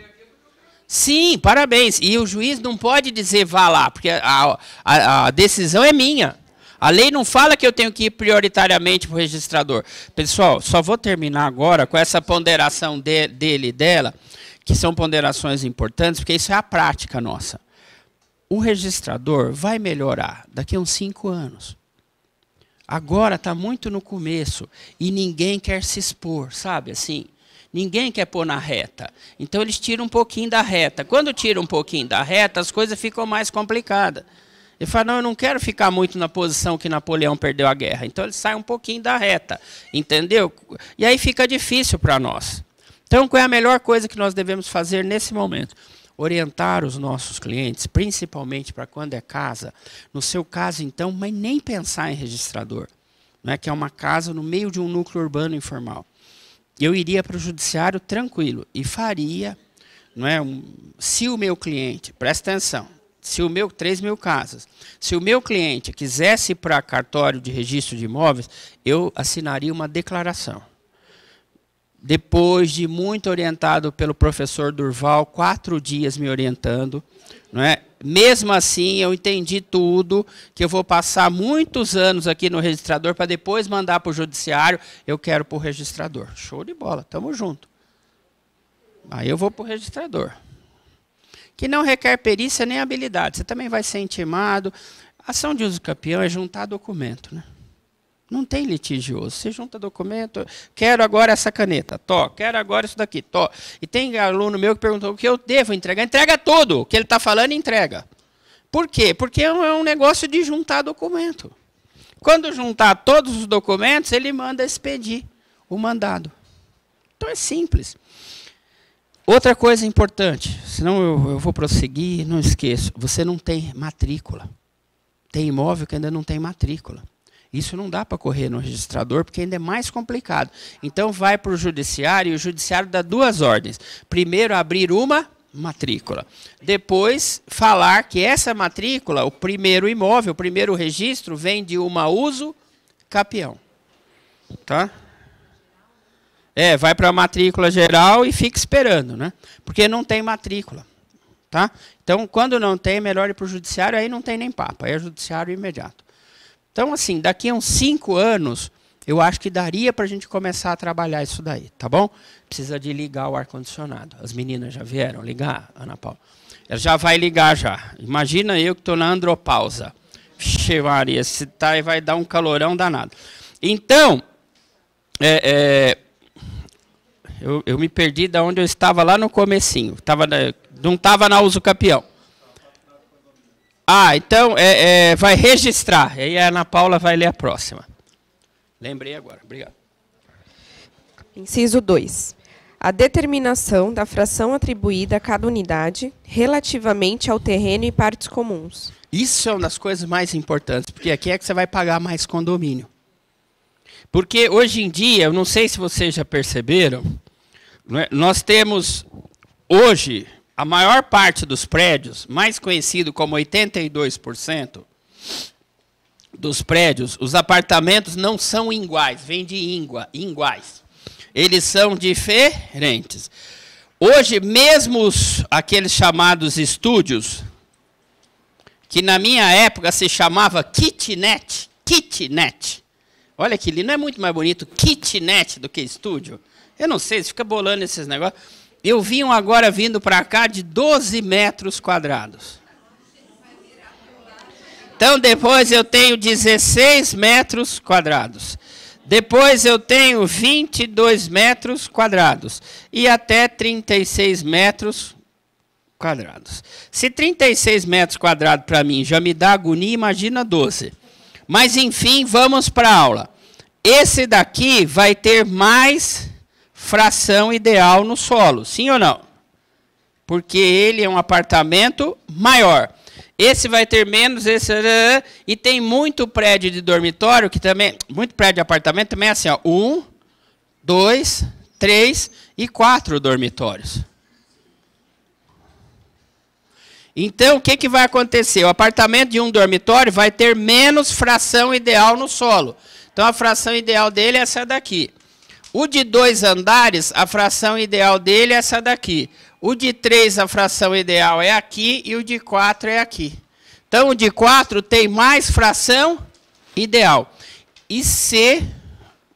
Sim, parabéns. E o juiz não pode dizer vá lá, porque a decisão é minha. A lei não fala que eu tenho que ir prioritariamente para o registrador. Pessoal, só vou terminar agora com essa ponderação dele e dela, que são ponderações importantes, porque isso é a prática nossa. O registrador vai melhorar daqui a uns 5 anos. Agora está muito no começo e ninguém quer se expor, sabe assim? Ninguém quer pôr na reta. Então eles tiram um pouquinho da reta. Quando tiram um pouquinho da reta, as coisas ficam mais complicadas. Ele fala, não, eu não quero ficar muito na posição que Napoleão perdeu a guerra. Então ele sai um pouquinho da reta, entendeu? E aí fica difícil para nós. Então qual é a melhor coisa que nós devemos fazer nesse momento? Orientar os nossos clientes, principalmente para quando é casa. No seu caso, então, mas nem pensar em registrador, né, que é uma casa no meio de um núcleo urbano informal. Eu iria para o judiciário tranquilo e faria, não é, se o meu cliente, presta atenção, se o meu 3.000 casas, se o meu cliente quisesse ir para cartório de registro de imóveis, eu assinaria uma declaração. Depois de muito orientado pelo professor Durval, 4 dias me orientando, não é? Mesmo assim, eu entendi tudo, que eu vou passar muitos anos aqui no registrador para depois mandar para o judiciário, eu quero para o registrador. Show de bola, estamos juntos. Aí eu vou para o registrador. Que não requer perícia nem habilidade. Você também vai ser intimado. A ação de uso campeão é juntar documento, né? Não tem litigioso. Você junta documento, quero agora essa caneta, quero agora isso daqui, E tem aluno meu que perguntou o que eu devo entregar. Entrega tudo. O que ele está falando, entrega. Por quê? Porque é um negócio de juntar documento. Quando juntar todos os documentos, ele manda expedir o mandado. Então é simples. Outra coisa importante, senão eu vou prosseguir, não esqueço, você não tem matrícula. Tem imóvel que ainda não tem matrícula. Isso não dá para correr no registrador, porque ainda é mais complicado. Então, vai para o judiciário, e o judiciário dá 2 ordens. Primeiro, abrir uma matrícula. Depois, falar que essa matrícula, o primeiro imóvel, o primeiro registro, vem de uma uso capião. Tá? Vai para a matrícula geral e fica esperando, né? Porque não tem matrícula. Tá? Então, quando não tem, é melhor ir para o judiciário, aí não tem nem papo, aí é judiciário imediato. Então, assim, daqui a uns 5 anos, eu acho que daria para a gente começar a trabalhar isso daí, tá bom? Precisa de ligar o ar-condicionado. As meninas já vieram ligar, Ana Paula? Ela já vai ligar já. Imagina eu que estou na andropausa. Vixe, Maria, se tá, vai dar um calorão danado. Então, eu me perdi de onde eu estava lá no comecinho. Não estava na uso capião. Então, vai registrar. E aí a Ana Paula vai ler a próxima. Lembrei agora. Obrigado. Inciso 2. A determinação da fração atribuída a cada unidade relativamente ao terreno e partes comuns. Isso é uma das coisas mais importantes, porque aqui é que você vai pagar mais condomínio. Porque hoje em dia, eu não sei se vocês já perceberam, nós temos hoje... A maior parte dos prédios, mais conhecido como 82% dos prédios, os apartamentos não são iguais, vem de iguais. Eles são diferentes. Hoje, mesmo aqueles chamados estúdios, que na minha época se chamava kitnet. Olha que lindo, não é muito mais bonito kitnet do que estúdio? Eu não sei, você fica bolando esses negócios. Eu vi agora vindo para cá de 12 metros quadrados. Então, depois eu tenho 16 metros quadrados. Depois eu tenho 22 metros quadrados. E até 36 metros quadrados. Se 36 metros quadrados para mim já me dá agonia, imagina 12. Mas, enfim, vamos para a aula. Esse daqui vai ter mais... fração ideal no solo, sim ou não? Porque ele é um apartamento maior. Esse vai ter menos, e tem muito prédio de dormitório, que também, muito prédio de apartamento também é assim, ó, 1, 2, 3 e 4 dormitórios. Então, o que vai acontecer? O apartamento de um dormitório vai ter menos fração ideal no solo. Então, a fração ideal dele é essa daqui. O de 2 andares, a fração ideal dele é essa daqui. O de 3, a fração ideal é aqui, e o de 4 é aqui. Então, o de 4 tem mais fração ideal. E se,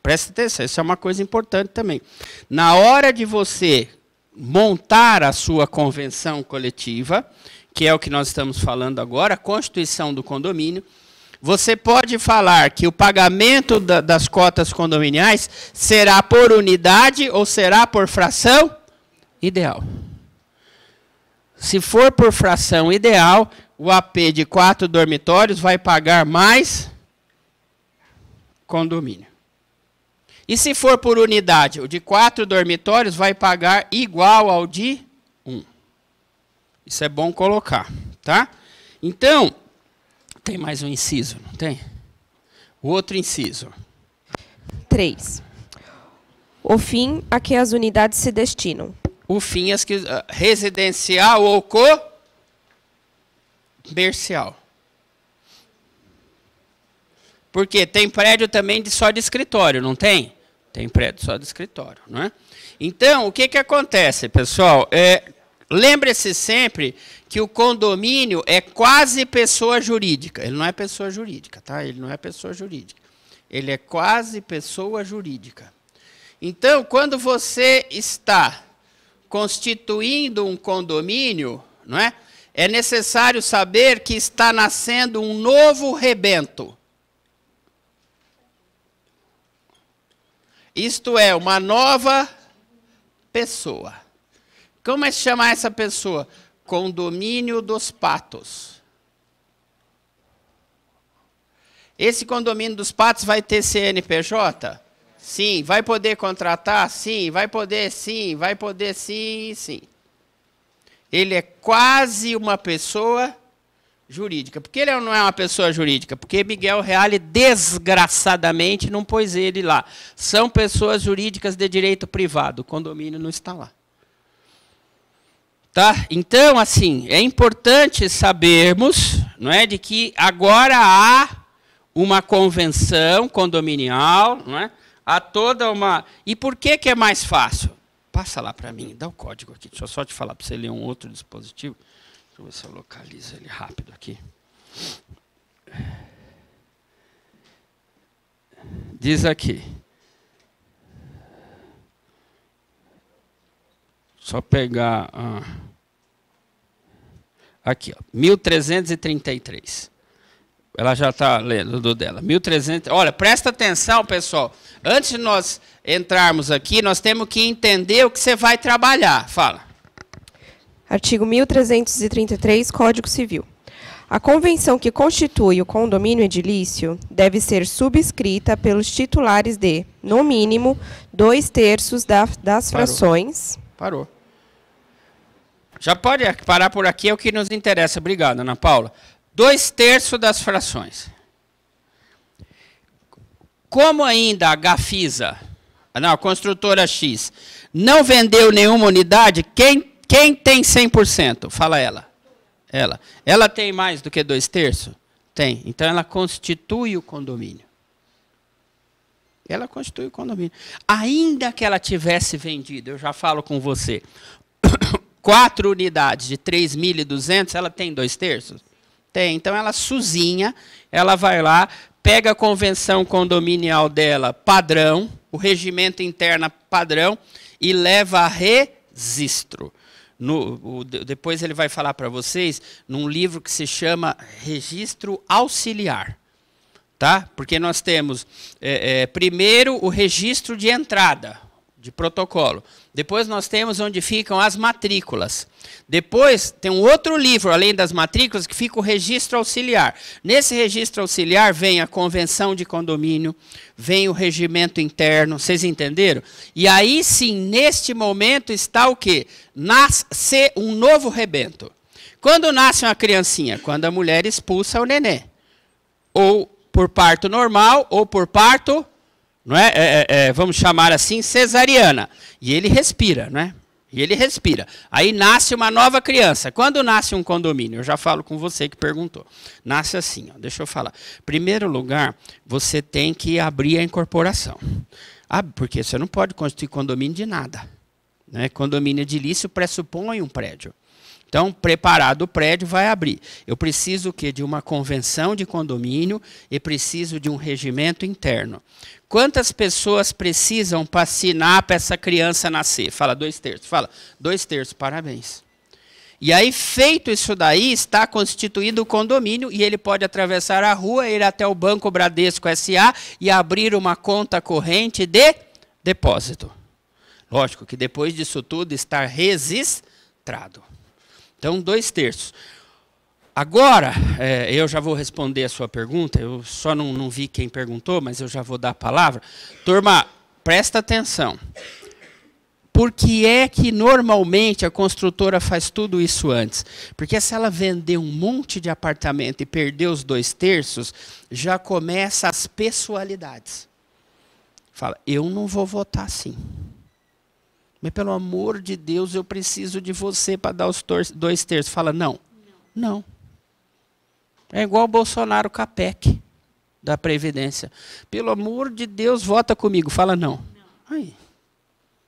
presta atenção, isso é uma coisa importante também. Na hora de você montar a sua convenção coletiva, que é o que nós estamos falando agora, a constituição do condomínio, você pode falar que o pagamento das cotas condominiais será por unidade ou será por fração ideal. Se for por fração ideal, o AP de 4 dormitórios vai pagar mais condomínio. E se for por unidade, o de 4 dormitórios vai pagar igual ao de 1. Isso é bom colocar, tá? Então, tem mais um inciso, não tem? O outro inciso. 3. O fim a que as unidades se destinam. O fim a que residencial ou comercial. Porque tem prédio também só de escritório, não tem? Tem prédio só de escritório, não é? Então, o que acontece, pessoal? Lembre-se sempre que o condomínio é quase pessoa jurídica. Ele não é pessoa jurídica, tá? Ele não é pessoa jurídica. Ele é quase pessoa jurídica. Então, quando você está constituindo um condomínio, não é? É necessário saber que está nascendo um novo rebento. Isto é, uma nova pessoa. Como é que chama essa pessoa? Condomínio dos Patos. Esse condomínio dos Patos vai ter CNPJ? Sim. Vai poder contratar? Sim. Vai poder sim. Vai poder sim, sim. Ele é quase uma pessoa jurídica. Por que ele não é uma pessoa jurídica? Porque Miguel Reale, desgraçadamente, não pôs ele lá. São pessoas jurídicas de direito privado. O condomínio não está lá. Tá? Então, assim, é importante sabermos, não é, de que agora há uma convenção condominial, não é? Há toda uma... E por que é mais fácil? Passa lá para mim, dá o código aqui. Deixa eu só te falar para você ler um outro dispositivo. Deixa eu ver se eu localizo ele rápido aqui. Diz aqui. Só pegar... Aqui, ó, 1333. Ela já está lendo do dela. 1300. Olha, presta atenção, pessoal. Antes de nós entrarmos aqui, nós temos que entender o que você vai trabalhar. Fala. Artigo 1333, Código Civil. A convenção que constitui o condomínio edilício deve ser subscrita pelos titulares de, no mínimo, 2/3 das frações. Parou. Já pode parar por aqui, é o que nos interessa. Obrigado, Ana Paula. 2/3 das frações. Como ainda a Gafisa, não, a construtora X, não vendeu nenhuma unidade, quem tem 100%? Fala ela. Ela tem mais do que 2/3? Tem. Então, ela constitui o condomínio. Ela constitui o condomínio. Ainda que ela tivesse vendido, eu já falo com você, 4 unidades de 3.200, ela tem 2/3? Tem. Então, ela sozinha, ela vai lá, pega a convenção condominial dela padrão, o regimento interno padrão, e leva a registro. Depois ele vai falar para vocês num livro que se chama Registro Auxiliar. Tá? Porque nós temos, primeiro, o registro de entrada, de protocolo. Depois nós temos onde ficam as matrículas. Depois tem um outro livro, além das matrículas, que fica o registro auxiliar. Nesse registro auxiliar vem a convenção de condomínio, vem o regimento interno, vocês entenderam? E aí sim, neste momento está o quê? Nasce um novo rebento. Quando nasce uma criancinha? Quando a mulher expulsa o nenê. Ou por parto normal, ou por parto... Não é? Vamos chamar assim, cesariana. E ele respira, não é? E ele respira. Aí nasce uma nova criança. Quando nasce um condomínio, eu já falo com você que perguntou. Nasce assim, ó, deixa eu falar. Primeiro lugar, você tem que abrir a incorporação. Ah, porque você não pode constituir condomínio de nada. Né? Condomínio edilício pressupõe um prédio. Então, preparado o prédio, vai abrir. Eu preciso o quê? De uma convenção de condomínio e preciso de um regimento interno. Quantas pessoas precisam para assinar para essa criança nascer? Fala 2/3. Fala 2/3, parabéns. E aí, feito isso daí, está constituído o condomínio e ele pode atravessar a rua, ir até o Banco Bradesco S.A. e abrir uma conta corrente de depósito. Lógico que depois disso tudo está registrado. Então, 2/3. Agora, eu já vou responder a sua pergunta. Eu só não vi quem perguntou, mas eu já vou dar a palavra. Turma, presta atenção. Por que é que normalmente a construtora faz tudo isso antes? Porque se ela vender um monte de apartamento e perder os 2/3, já começa as pessoalidades. Fala, eu não vou votar assim. Mas, pelo amor de Deus, eu preciso de você para dar os 2/3. Fala, não. Não. É igual o Bolsonaro com a PEC da Previdência. Pelo amor de Deus, vota comigo. Fala, não. Aí,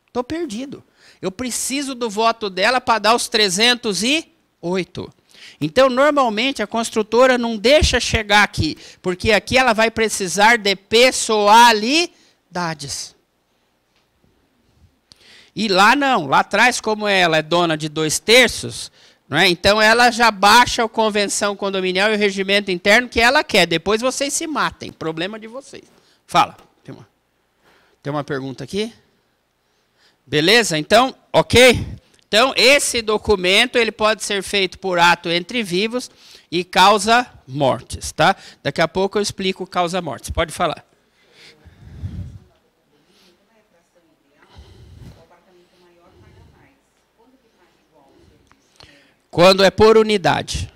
estou perdido. Eu preciso do voto dela para dar os 308. Então, normalmente, a construtora não deixa chegar aqui, porque aqui ela vai precisar de pessoalidades. E lá não, lá atrás, como ela é dona de 2/3, não é? Então ela já baixa a convenção condominial e o regimento interno que ela quer. Depois vocês se matem, problema de vocês. Fala, tem uma pergunta aqui? Beleza? Então, ok? Então esse documento ele pode ser feito por ato entre vivos e causa mortes, tá? Daqui a pouco eu explico causa mortes. Pode falar. Quando é por unidade.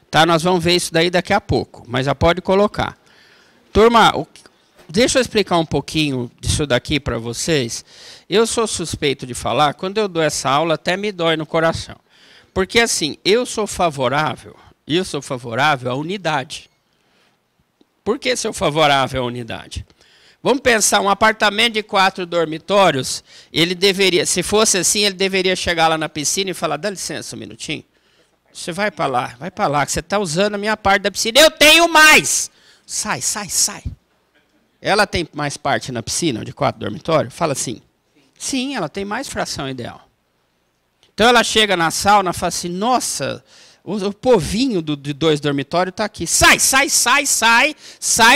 Tá, nós vamos ver isso daí daqui a pouco, mas já pode colocar. Turma, deixa eu explicar um pouquinho disso daqui para vocês. Eu sou suspeito de falar, quando eu dou essa aula até me dói no coração. Porque assim, eu sou favorável à unidade. Por que sou favorável à unidade? Vamos pensar, um apartamento de 4 dormitórios, ele deveria, se fosse assim, ele deveria chegar lá na piscina e falar, dá licença um minutinho. Você vai para lá, que você está usando a minha parte da piscina. Eu tenho mais! Sai. Ela tem mais parte na piscina, de 4 dormitórios? Fala assim. Sim, ela tem mais fração ideal. Então ela chega na sauna e fala assim, nossa, o povinho de 2 dormitórios está aqui. Sai,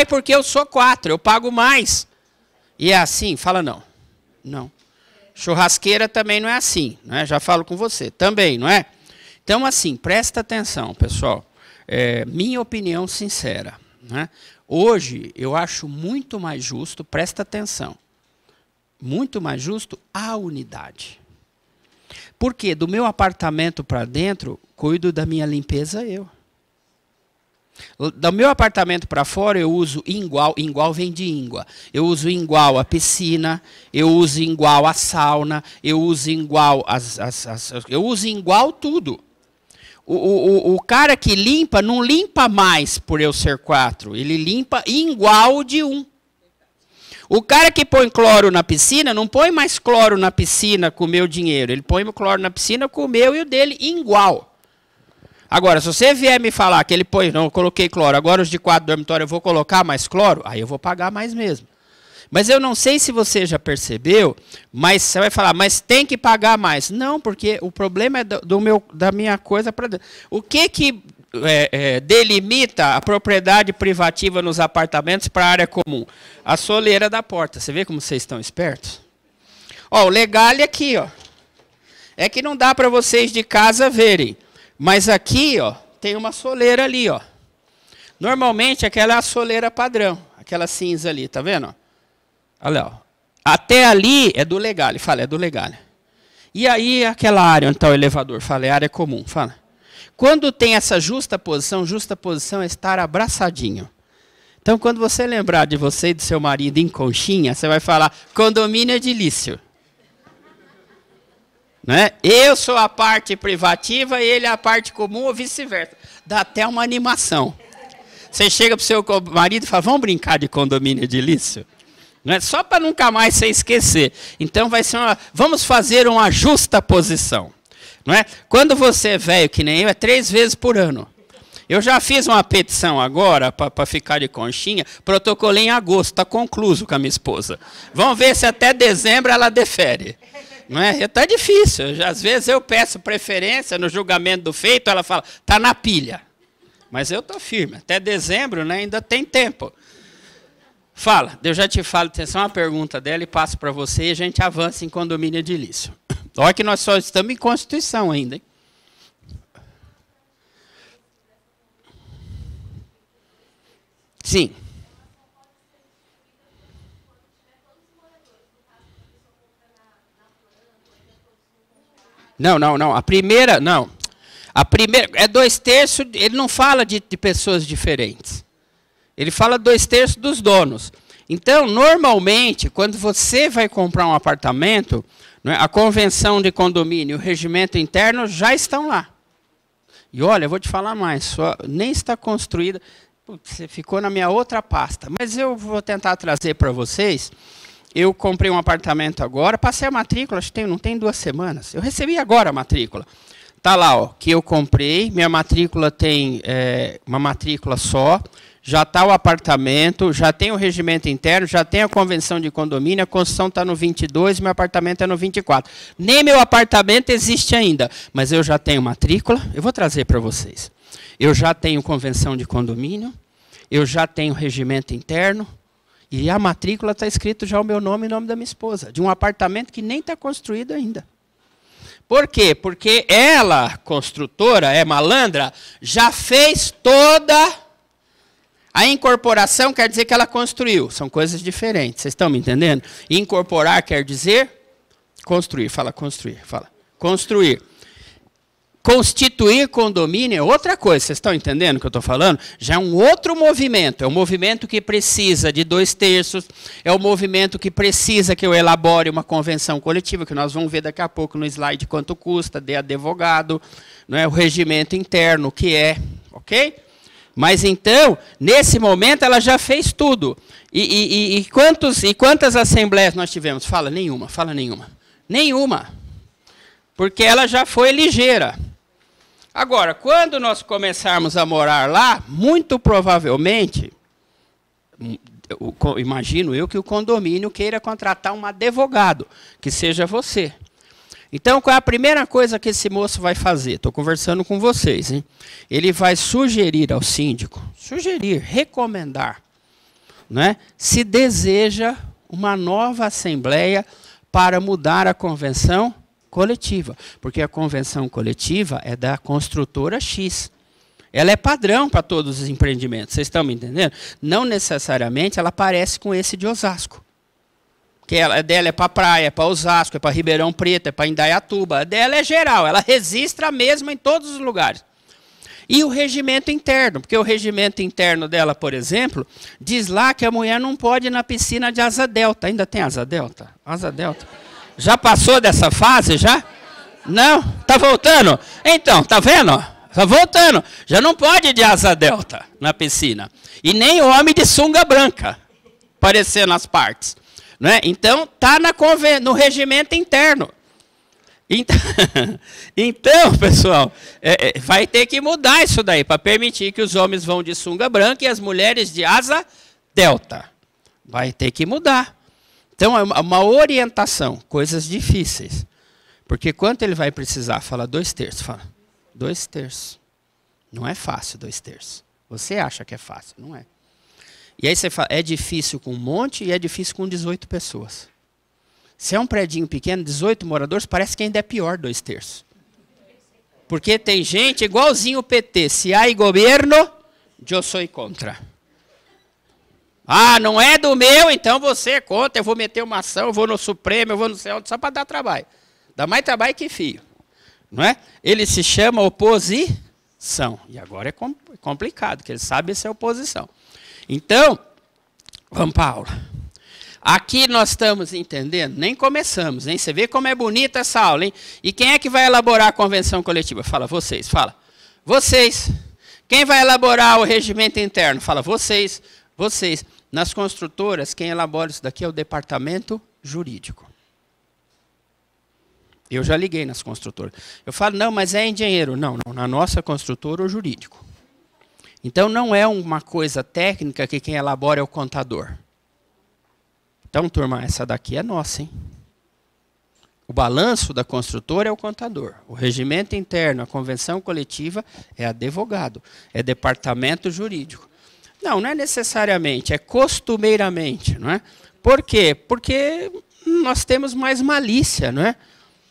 porque eu sou 4, eu pago mais. E é assim? Fala não. Não. Churrasqueira também não é assim, né? Já falo com você. Também, não é? Então, assim, presta atenção, pessoal. Minha opinião sincera. Né? Hoje, eu acho muito mais justo, presta atenção, muito mais justo a unidade. Porque do meu apartamento para dentro, cuido da minha limpeza eu. Do meu apartamento para fora, eu uso igual vem de íngua. Eu uso igual a piscina, eu uso igual a sauna, eu uso igual eu uso igual tudo. O cara que limpa, não limpa mais por eu ser 4, ele limpa igual de 1. O cara que põe cloro na piscina, não põe mais cloro na piscina com o meu dinheiro. Ele põe o cloro na piscina com o meu e o dele igual. Agora, se você vier me falar que ele põe, não, eu coloquei cloro, agora os de 4 dormitórios eu vou colocar mais cloro, aí eu vou pagar mais mesmo. Mas eu não sei se você já percebeu, mas você vai falar, mas tem que pagar mais. Não, porque o problema é da minha coisa para dentro. O que delimita a propriedade privativa nos apartamentos para a área comum? A soleira da porta. Você vê como vocês estão espertos? Ó, o legal é aqui, ó. É que não dá para vocês de casa verem. Mas aqui, ó, tem uma soleira ali, ó. Normalmente aquela é a soleira padrão, aquela cinza ali, tá vendo? Olha lá, ó. Até ali é do Legale, fala, é do Legale. E aí aquela área onde está o elevador, fala, é área comum, fala. Quando tem essa justa posição é estar abraçadinho. Então, quando você lembrar de você e do seu marido em conchinha, você vai falar, condomínio edilício. Né? Eu sou a parte privativa e ele é a parte comum ou vice-versa. Dá até uma animação. Você chega para o seu marido e fala, vamos brincar de condomínio edilício? Não é só para nunca mais você esquecer. Então vai ser vamos fazer uma justa posição. Não é? Quando você é velho, que nem eu, é 3 vezes por ano. Eu já fiz uma petição agora, para ficar de conchinha, protocolei em agosto, está concluso com a minha esposa. Vamos ver se até dezembro ela defere. Não é? Está difícil. Às vezes eu peço preferência no julgamento do feito, ela fala, está na pilha. Mas eu estou firme. Até dezembro, né, ainda tem tempo. Fala, eu já te falo, atenção uma pergunta dela e passo para você e a gente avança em condomínio edilício. Olha que nós só estamos em Constituição ainda, hein? Sim. Não. A primeira, não. A primeira é 2/3, ele não fala de pessoas diferentes. Ele fala 2/3 dos donos. Então, normalmente, quando você vai comprar um apartamento, né, a convenção de condomínio e o regimento interno já estão lá. E olha, eu vou te falar mais, nem está construída. Você ficou na minha outra pasta, mas eu vou tentar trazer para vocês. Eu comprei um apartamento agora, passei a matrícula, acho que não tem 2 semanas. Eu recebi agora a matrícula. Está lá, ó, que eu comprei, minha matrícula tem uma matrícula só, já está o apartamento, já tem o regimento interno, já tem a convenção de condomínio, a construção está no 22, meu apartamento é no 24. Nem meu apartamento existe ainda, mas eu já tenho matrícula, eu vou trazer para vocês. Eu já tenho convenção de condomínio, eu já tenho regimento interno, e a matrícula está escrito já o meu nome e o nome da minha esposa, de um apartamento que nem está construído ainda. Por quê? Porque ela, construtora, é malandra, já fez toda a incorporação, quer dizer que ela construiu. São coisas diferentes, vocês estão me entendendo? Incorporar quer dizer construir, fala construir, fala construir. Constituir condomínio é outra coisa, vocês estão entendendo o que eu estou falando? Já é um outro movimento, é um movimento que precisa de 2/3, é um movimento que precisa que eu elabore uma convenção coletiva, que nós vamos ver daqui a pouco no slide quanto custa, de advogado, não é? O regimento interno, o que é, ok? Mas então, nesse momento, ela já fez tudo. E quantas assembleias nós tivemos? Fala nenhuma, fala nenhuma. Nenhuma. Porque ela já foi ligeira. Agora, quando nós começarmos a morar lá, muito provavelmente, imagino eu que o condomínio queira contratar um advogado, que seja você. Então, qual é a primeira coisa que esse moço vai fazer? Estou conversando com vocês, hein? Ele vai sugerir ao síndico, recomendar, né, se deseja uma nova assembleia para mudar a convenção coletiva, porque a convenção coletiva é da construtora X. Ela é padrão para todos os empreendimentos, vocês estão me entendendo? Não necessariamente ela parece com esse de Osasco. Porque a dela é para praia, é para Osasco, é para Ribeirão Preto, é para Indaiatuba. A dela é geral, ela registra mesmo em todos os lugares. E o regimento interno, porque o regimento interno dela, por exemplo, diz lá que a mulher não pode ir na piscina de asa delta. Ainda tem asa delta? Asa delta. Já passou dessa fase, já? Não? Está voltando? Então, está vendo? Está voltando. Já não pode de asa delta na piscina. E nem homem de sunga branca, aparecendo nas partes. Não é? Então, está no regimento interno. Então, pessoal, vai ter que mudar isso daí, para permitir que os homens vão de sunga branca e as mulheres de asa delta. Vai ter que mudar. Então, é uma orientação, coisas difíceis. Porque quanto ele vai precisar? Fala 2/3, fala. 2/3. Não é fácil 2/3. Você acha que é fácil, não é. E aí você fala, é difícil com um monte e é difícil com 18 pessoas. Se é um predinho pequeno, 18 moradores, parece que ainda é pior 2/3. Porque tem gente igualzinho o PT. Se há governo, eu sou contra. Ah, não é do meu, então você é contra, eu vou meter uma ação, eu vou no Supremo, eu vou no céu, só para dar trabalho. Dá mais trabalho que fio. Não é? Ele se chama oposição. E agora é complicado, porque ele sabe essa é oposição. Então, vamos para a aula. Aqui nós estamos entendendo, nem começamos, hein? Você vê como é bonita essa aula, hein? E quem é que vai elaborar a convenção coletiva? Fala, vocês, fala. Vocês. Quem vai elaborar o regimento interno? Fala, vocês. Vocês. Nas construtoras, quem elabora isso daqui é o departamento jurídico. Eu já liguei nas construtoras. Eu falo, não, mas é engenheiro. Não, não, na nossa construtora, o jurídico. Então, não é uma coisa técnica que quem elabora é o contador. Então, turma, essa daqui é nossa, hein? O balanço da construtora é o contador. O regimento interno, a convenção coletiva, é advogado. É departamento jurídico. Não, não é necessariamente, é costumeiramente. Não é? Por quê? Porque nós temos mais malícia, não é?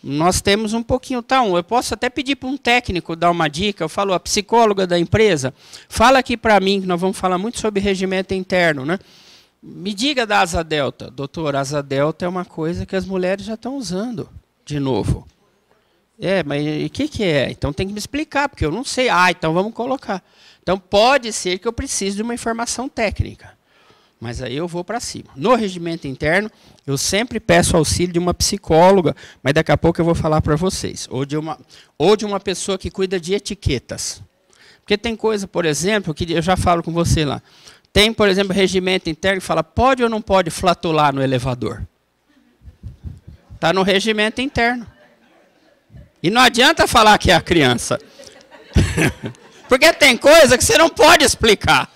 Nós temos um pouquinho, eu posso até pedir para um técnico dar uma dica, eu falo, a psicóloga da empresa, fala aqui para mim, que nós vamos falar muito sobre regimento interno, né? Me diga da asa delta. Doutor, asa delta é uma coisa que as mulheres já estão usando de novo. Mas o que é? Então tem que me explicar, porque eu não sei. Então vamos colocar. Então pode ser que eu precise de uma informação técnica. Mas aí eu vou para cima. No regimento interno, eu sempre peço auxílio de uma psicóloga, mas daqui a pouco eu vou falar para vocês. Ou de uma pessoa que cuida de etiquetas. Porque tem coisa, por exemplo, que eu já falo com você lá. Tem, por exemplo, regimento interno que fala, pode ou não pode flatular no elevador? Está no regimento interno. E não adianta falar que é a criança. Porque tem coisa que você não pode explicar.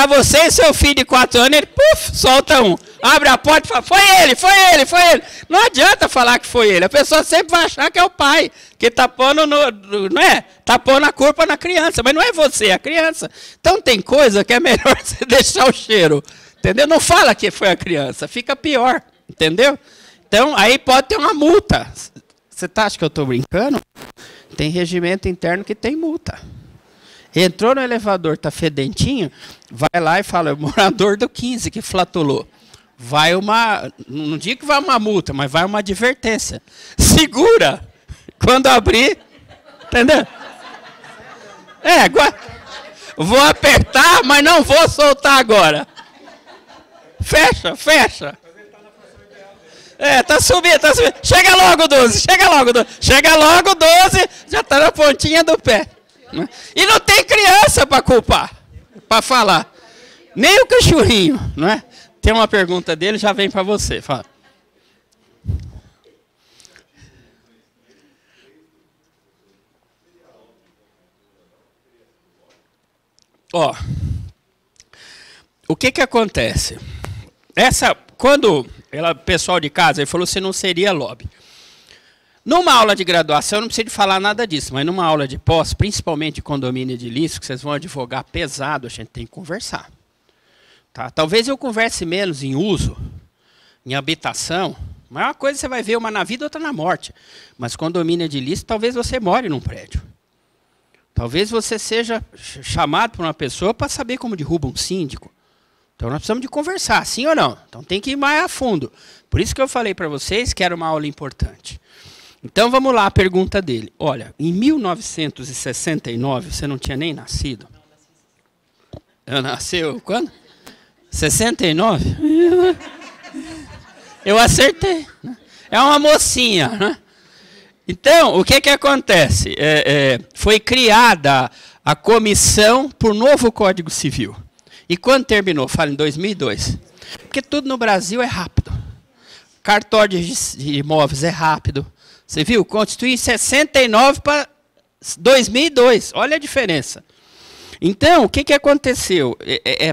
Você e seu filho de 4 anos, ele solta um. Abre a porta e fala, foi ele, foi ele, foi ele. Não adianta falar que foi ele. A pessoa sempre vai achar que é o pai, que está pondo, tá pondo a culpa na criança. Mas não é você, é a criança. Então tem coisa que é melhor você deixar o cheiro. Entendeu? Não fala que foi a criança, fica pior. Entendeu? Então aí pode ter uma multa. Você acha que eu estou brincando? Tem regimento interno que tem multa. Entrou no elevador, está fedentinho, vai lá e fala, é o morador do 15 que flatulou. Vai não digo que vai uma multa, mas vai uma advertência. Segura! Quando abrir, entendeu? Vou apertar, mas não vou soltar agora. Fecha, fecha. Tá subindo, tá subindo. Chega logo, 12, chega logo, 12. Chega logo, 12, já está na pontinha do pé. E não tem criança para culpar, para falar. Nem o cachorrinho, não é? Tem uma pergunta dele, já vem para você. Fala. O que acontece? Quando o pessoal de casa ele falou, você não seria lobby. Numa aula de graduação, eu não preciso falar nada disso, mas numa aula de pós, principalmente de condomínio edilício, que vocês vão advogar pesado, a gente tem que conversar. Tá? Talvez eu converse menos em uso, em habitação, mas uma coisa você vai ver, uma na vida, outra na morte. Mas condomínio edilício, talvez você more num prédio. Talvez você seja chamado por uma pessoa para saber como derruba um síndico. Então nós precisamos de conversar, sim ou não? Então tem que ir mais a fundo. Por isso que eu falei para vocês que era uma aula importante. Então, vamos lá, a pergunta dele. Olha, em 1969, você não tinha nem nascido? Eu nasceu quando? 69? Eu acertei. Né? É uma mocinha. Né? Então, o que acontece? Foi criada a comissão para o novo Código Civil. E quando terminou? Fala, em 2002. Porque tudo no Brasil é rápido. Cartório de imóveis é rápido. Você viu? Constitui 69 para 2002. Olha a diferença. Então, o que aconteceu?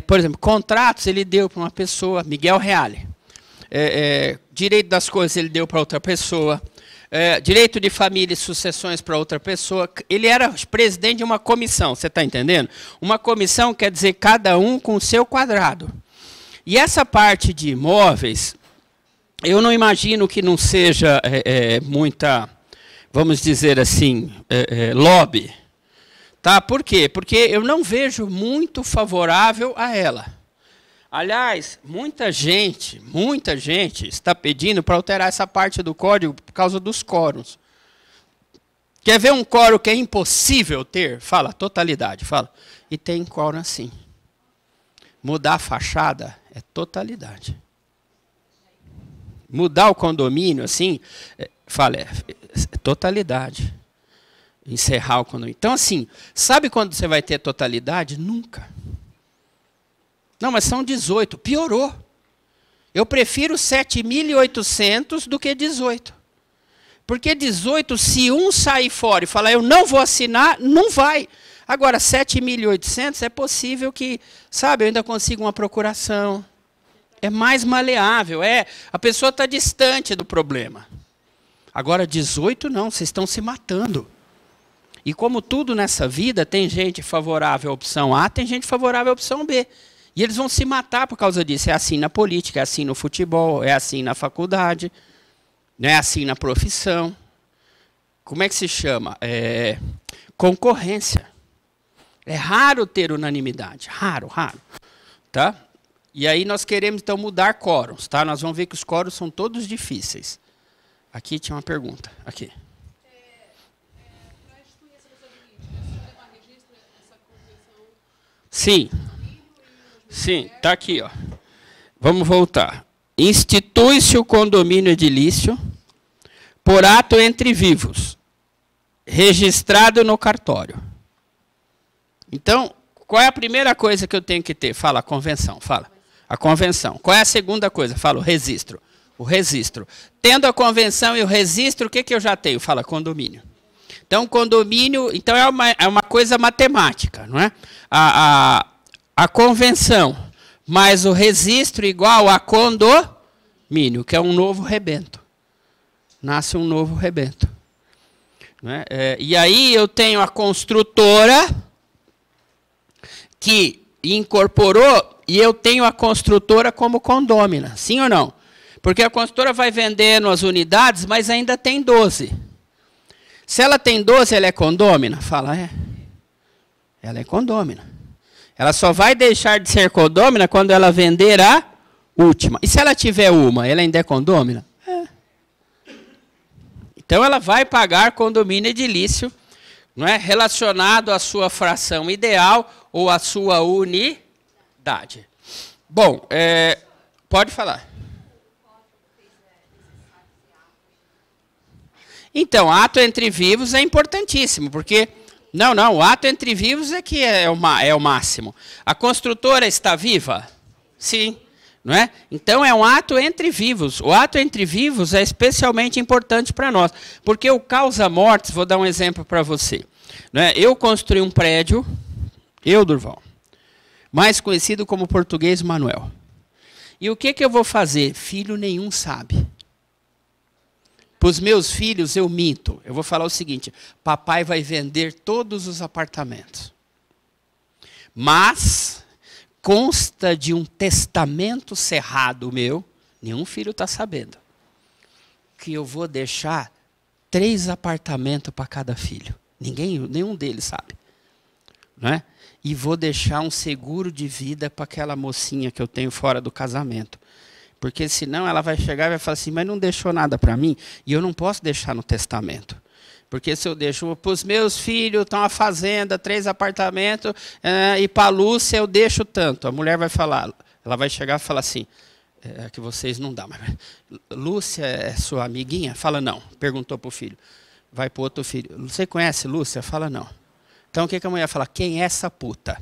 Por exemplo, contratos ele deu para uma pessoa, Miguel Reale. Direito das coisas ele deu para outra pessoa. Direito de família e sucessões para outra pessoa. Ele era presidente de uma comissão, você está entendendo? Uma comissão quer dizer cada um com o seu quadrado. E essa parte de imóveis... Eu não imagino que não seja muita, vamos dizer assim, lobby. Tá? Por quê? Porque eu não vejo muito favorável a ela. Aliás, muita gente está pedindo para alterar essa parte do código por causa dos quóruns. Quer ver um quórum que é impossível ter? Fala, totalidade, fala. E tem quórum assim. Mudar a fachada é totalidade. Mudar o condomínio, assim, fala, é totalidade. Encerrar o condomínio. Então, assim, sabe quando você vai ter totalidade? Nunca. Não, mas são 18. Piorou. Eu prefiro 7.800 do que 18. Porque 18, se um sair fora e falar, eu não vou assinar, não vai. Agora, 7.800 é possível que, sabe, eu ainda consiga uma procuração. É mais maleável. A pessoa está distante do problema. Agora, 18 não, vocês estão se matando. E como tudo nessa vida, tem gente favorável à opção A, tem gente favorável à opção B. E eles vão se matar por causa disso. É assim na política, é assim no futebol, é assim na faculdade, é assim na profissão. Como é que se chama? Concorrência. É raro ter unanimidade. Raro, raro. Tá? E aí nós queremos, então, mudar quórums. Tá? Nós vamos ver que os quórums são todos difíceis. Aqui tinha uma pergunta. Aqui. Sim. Sim, está aqui. Ó. Vamos voltar. Institui-se o condomínio edilício por ato entre vivos, registrado no cartório. Então, qual é a primeira coisa que eu tenho que ter? Fala, a convenção. Fala. A convenção. Qual é a segunda coisa? Fala, o registro. O registro. Tendo a convenção e o registro, o que, que eu já tenho? Fala, condomínio. Então, condomínio, então é uma coisa matemática, não é? A convenção mais o registro igual a condomínio, que é um novo rebento. Nasce um novo rebento. Não é? E aí eu tenho a construtora que incorporou e eu tenho a construtora como condômina. Sim ou não? Porque a construtora vai vendendo as unidades, mas ainda tem 12. Se ela tem 12, ela é condômina? Fala, Ela é condômina. Ela só vai deixar de ser condômina quando ela vender a última. E se ela tiver uma, ela ainda é condômina? Então ela vai pagar condomínio edilício, não é, relacionado à sua fração ideal ou à sua unidade. Bom, pode falar. Então, ato entre vivos é importantíssimo, porque... Não, o ato entre vivos é que é o máximo. A construtora está viva? Sim. Não é? Então, é um ato entre vivos. O ato entre vivos é especialmente importante para nós. Porque o causa-mortes, vou dar um exemplo para você. Não é? Eu construí um prédio, Durval, mais conhecido como Português Manuel. E o que eu vou fazer? Filho nenhum sabe. Para os meus filhos, eu minto. Eu vou falar o seguinte, papai vai vender todos os apartamentos. Mas, consta de um testamento cerrado meu, nenhum filho está sabendo, que eu vou deixar 3 apartamentos para cada filho. Nenhum deles sabe. Não é? E vou deixar um seguro de vida para aquela mocinha que eu tenho fora do casamento. Porque senão ela vai chegar e vai falar assim, mas não deixou nada para mim, e eu não posso deixar no testamento. Porque se eu deixo para os meus filhos, estão uma fazenda, 3 apartamentos, e para a Lúcia eu deixo tanto. A mulher vai falar, ela vai chegar e falar assim, que vocês não dão. Mas Lúcia é sua amiguinha? Fala não. Perguntou para o filho. Vai para o outro filho. Você conhece Lúcia? Fala não. Então o que a mulher fala? Quem é essa puta?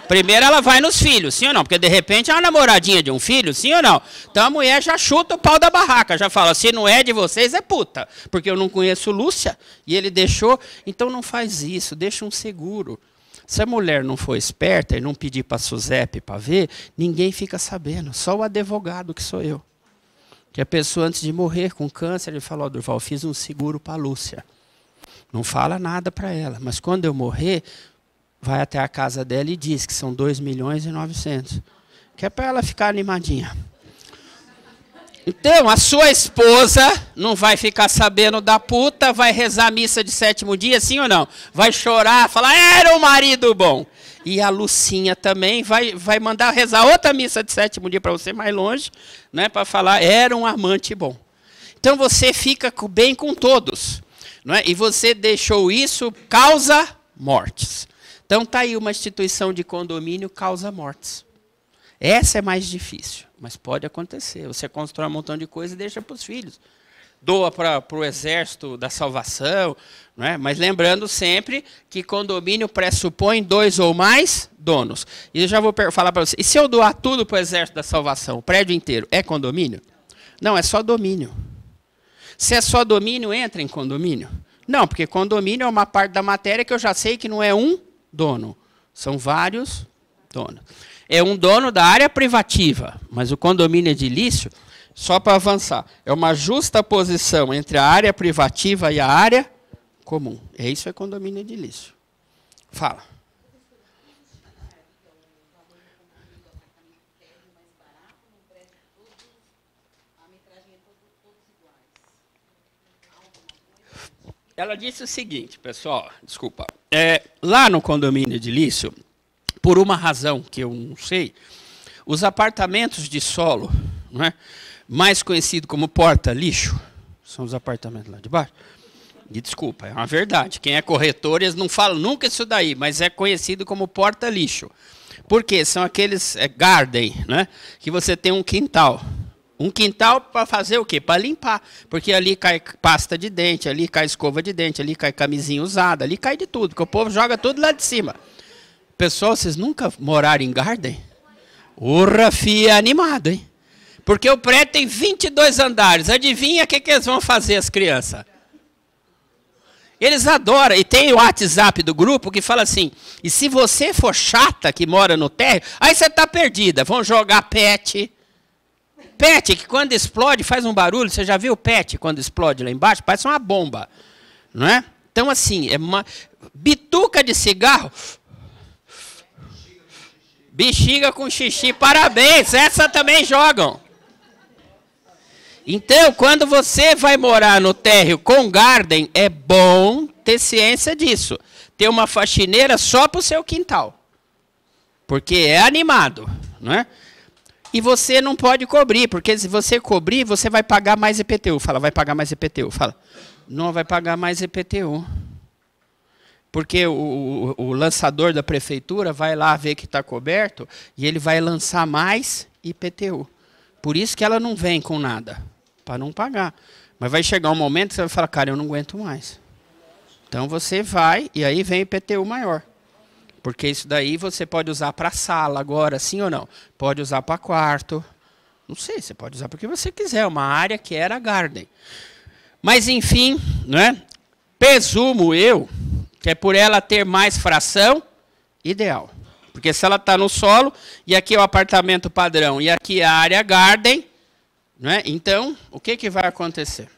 Primeiro ela vai nos filhos, sim ou não? Porque de repente é uma namoradinha de um filho, sim ou não? Então a mulher já chuta o pau da barraca, já fala, se não é de vocês é puta. Porque eu não conheço Lúcia e ele deixou, então não faz isso, deixa um seguro. Se a mulher não for esperta e não pedir para a SUSEP para ver, ninguém fica sabendo, só o advogado que sou eu. Que a pessoa antes de morrer com câncer, ele falou, Durval, fiz um seguro para a Lúcia. Não fala nada para ela, mas quando eu morrer... vai até a casa dela e diz que são 2.900.000. Que é para ela ficar animadinha. Então, a sua esposa não vai ficar sabendo da puta, vai rezar a missa de 7º dia, sim ou não? Vai chorar, falar, era um marido bom. E a Lucinha também vai mandar rezar outra missa de 7º dia para você mais longe, né, para falar, era um amante bom. Então, você fica bem com todos. Não é? E você deixou isso, causa mortes. Então, está aí uma instituição de condomínio causa mortes. Essa é mais difícil, mas pode acontecer. Você constrói um montão de coisa e deixa para os filhos. doa para o Exército da Salvação, não é? Mas lembrando sempre que condomínio pressupõe 2 ou mais donos. E eu já vou falar para você, e se eu doar tudo para o Exército da Salvação, o prédio inteiro, é condomínio? Não, é só domínio. Se é só domínio, entra em condomínio? Não, porque condomínio é uma parte da matéria que eu já sei que não é um dono. São vários donos. É um dono da área privativa, mas o condomínio edilício, só para avançar, é uma justa posição entre a área privativa e a área comum. Isso é condomínio edilício. Fala. Ela disse o seguinte, pessoal, desculpa. Lá no condomínio edilício, por uma razão que eu não sei, os apartamentos de solo, não é? Mais conhecido como porta-lixo, são os apartamentos lá de baixo. E desculpa, é uma verdade. Quem é corretor, eles não falam nunca isso daí, mas é conhecido como porta-lixo. Por quê? São aqueles garden, né? Que você tem um quintal. Um quintal para fazer o quê? Para limpar. Porque ali cai pasta de dente, ali cai escova de dente, ali cai camisinha usada, ali cai de tudo, porque o povo joga tudo lá de cima. Pessoal, vocês nunca moraram em garden? Urra, fia, animado, hein? Porque o prédio tem 22 andares. Adivinha o que eles vão fazer, as crianças? Eles adoram. E tem o WhatsApp do grupo que fala assim, e se você for chata que mora no térreo, aí você está perdida. Vão jogar pet. Pet, que quando explode faz um barulho. Você já viu o pet quando explode lá embaixo? Parece uma bomba. Não é? Então, assim, é uma bituca de cigarro. Bexiga com xixi. Parabéns, essa também jogam. Então, quando você vai morar no térreo com garden, é bom ter ciência disso. Ter uma faxineira só para o seu quintal. Porque é animado, não é? E você não pode cobrir, porque se você cobrir, você vai pagar mais IPTU. Fala, vai pagar mais IPTU. Fala, não vai pagar mais IPTU. Porque o lançador da prefeitura vai lá ver que está coberto e ele vai lançar mais IPTU. Por isso que ela não vem com nada, para não pagar. Mas vai chegar um momento que você vai falar, cara, eu não aguento mais. Então você vai e aí vem IPTU maior. Porque isso daí você pode usar para sala agora, sim ou não? Pode usar para quarto. Não sei, você pode usar porque você quiser. Uma área que era garden. Mas, enfim, né? Presumo eu que é por ela ter mais fração, ideal. Porque se ela está no solo, e aqui é o apartamento padrão, e aqui é a área garden, né? Então, o que vai acontecer?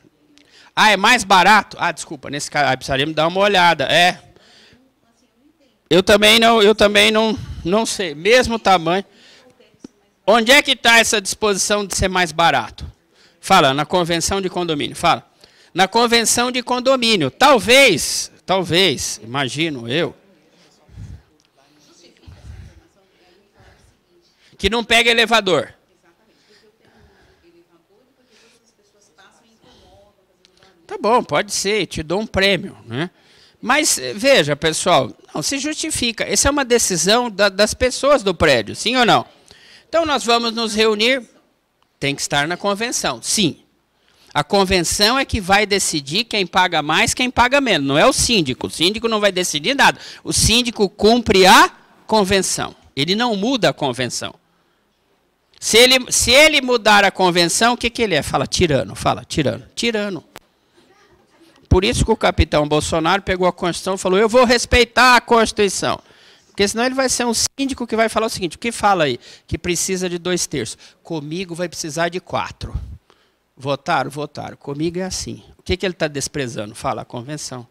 Ah, é mais barato? Ah, desculpa, nesse caso, precisaríamos dar uma olhada. Eu também não sei. Mesmo tamanho. Onde é que está essa disposição de ser mais barato? Fala, na convenção de condomínio. Fala. Na convenção de condomínio. Talvez, imagino eu, que não pega elevador. Tá bom, pode ser, te dou um prêmio, né? Mas, veja, pessoal, não se justifica. Essa é uma decisão das pessoas do prédio, sim ou não? Então, nós vamos nos reunir, tem que estar na convenção, sim. A convenção é que vai decidir quem paga mais, quem paga menos. Não é o síndico não vai decidir nada. O síndico cumpre a convenção. Ele não muda a convenção. Se ele mudar a convenção, o que ele é? Fala tirano, tirano. Por isso que o capitão Bolsonaro pegou a Constituição e falou, eu vou respeitar a Constituição. Porque senão ele vai ser um síndico que vai falar o seguinte, o que fala aí? Que precisa de 2/3. Comigo vai precisar de 4. Votaram. Comigo é assim. O que ele está desprezando? Fala, a convenção.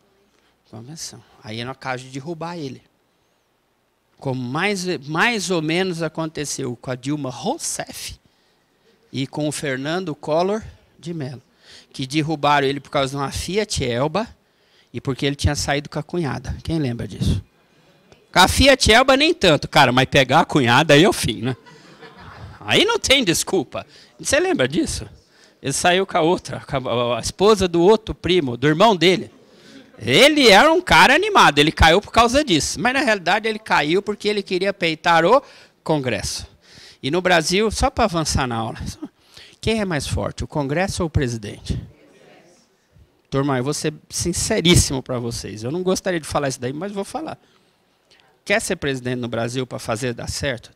Aí é no caso de derrubar ele. Como mais ou menos aconteceu com a Dilma Rousseff e com o Fernando Collor de Mello. Que derrubaram ele por causa de uma Fiat Elba e porque ele tinha saído com a cunhada. Quem lembra disso? Com a Fiat Elba nem tanto, cara, mas pegar a cunhada aí é o fim, né? Aí não tem desculpa. Você lembra disso? Ele saiu com a outra, com a esposa do outro primo, do irmão dele. Ele era um cara animado, ele caiu por causa disso. Mas na realidade ele caiu porque ele queria peitar o Congresso. E no Brasil, só para avançar na aula... Quem é mais forte, o Congresso ou o presidente? Turma, eu vou ser sinceríssimo para vocês. Eu não gostaria de falar isso daí, mas vou falar. Quer ser presidente no Brasil para fazer dar certo?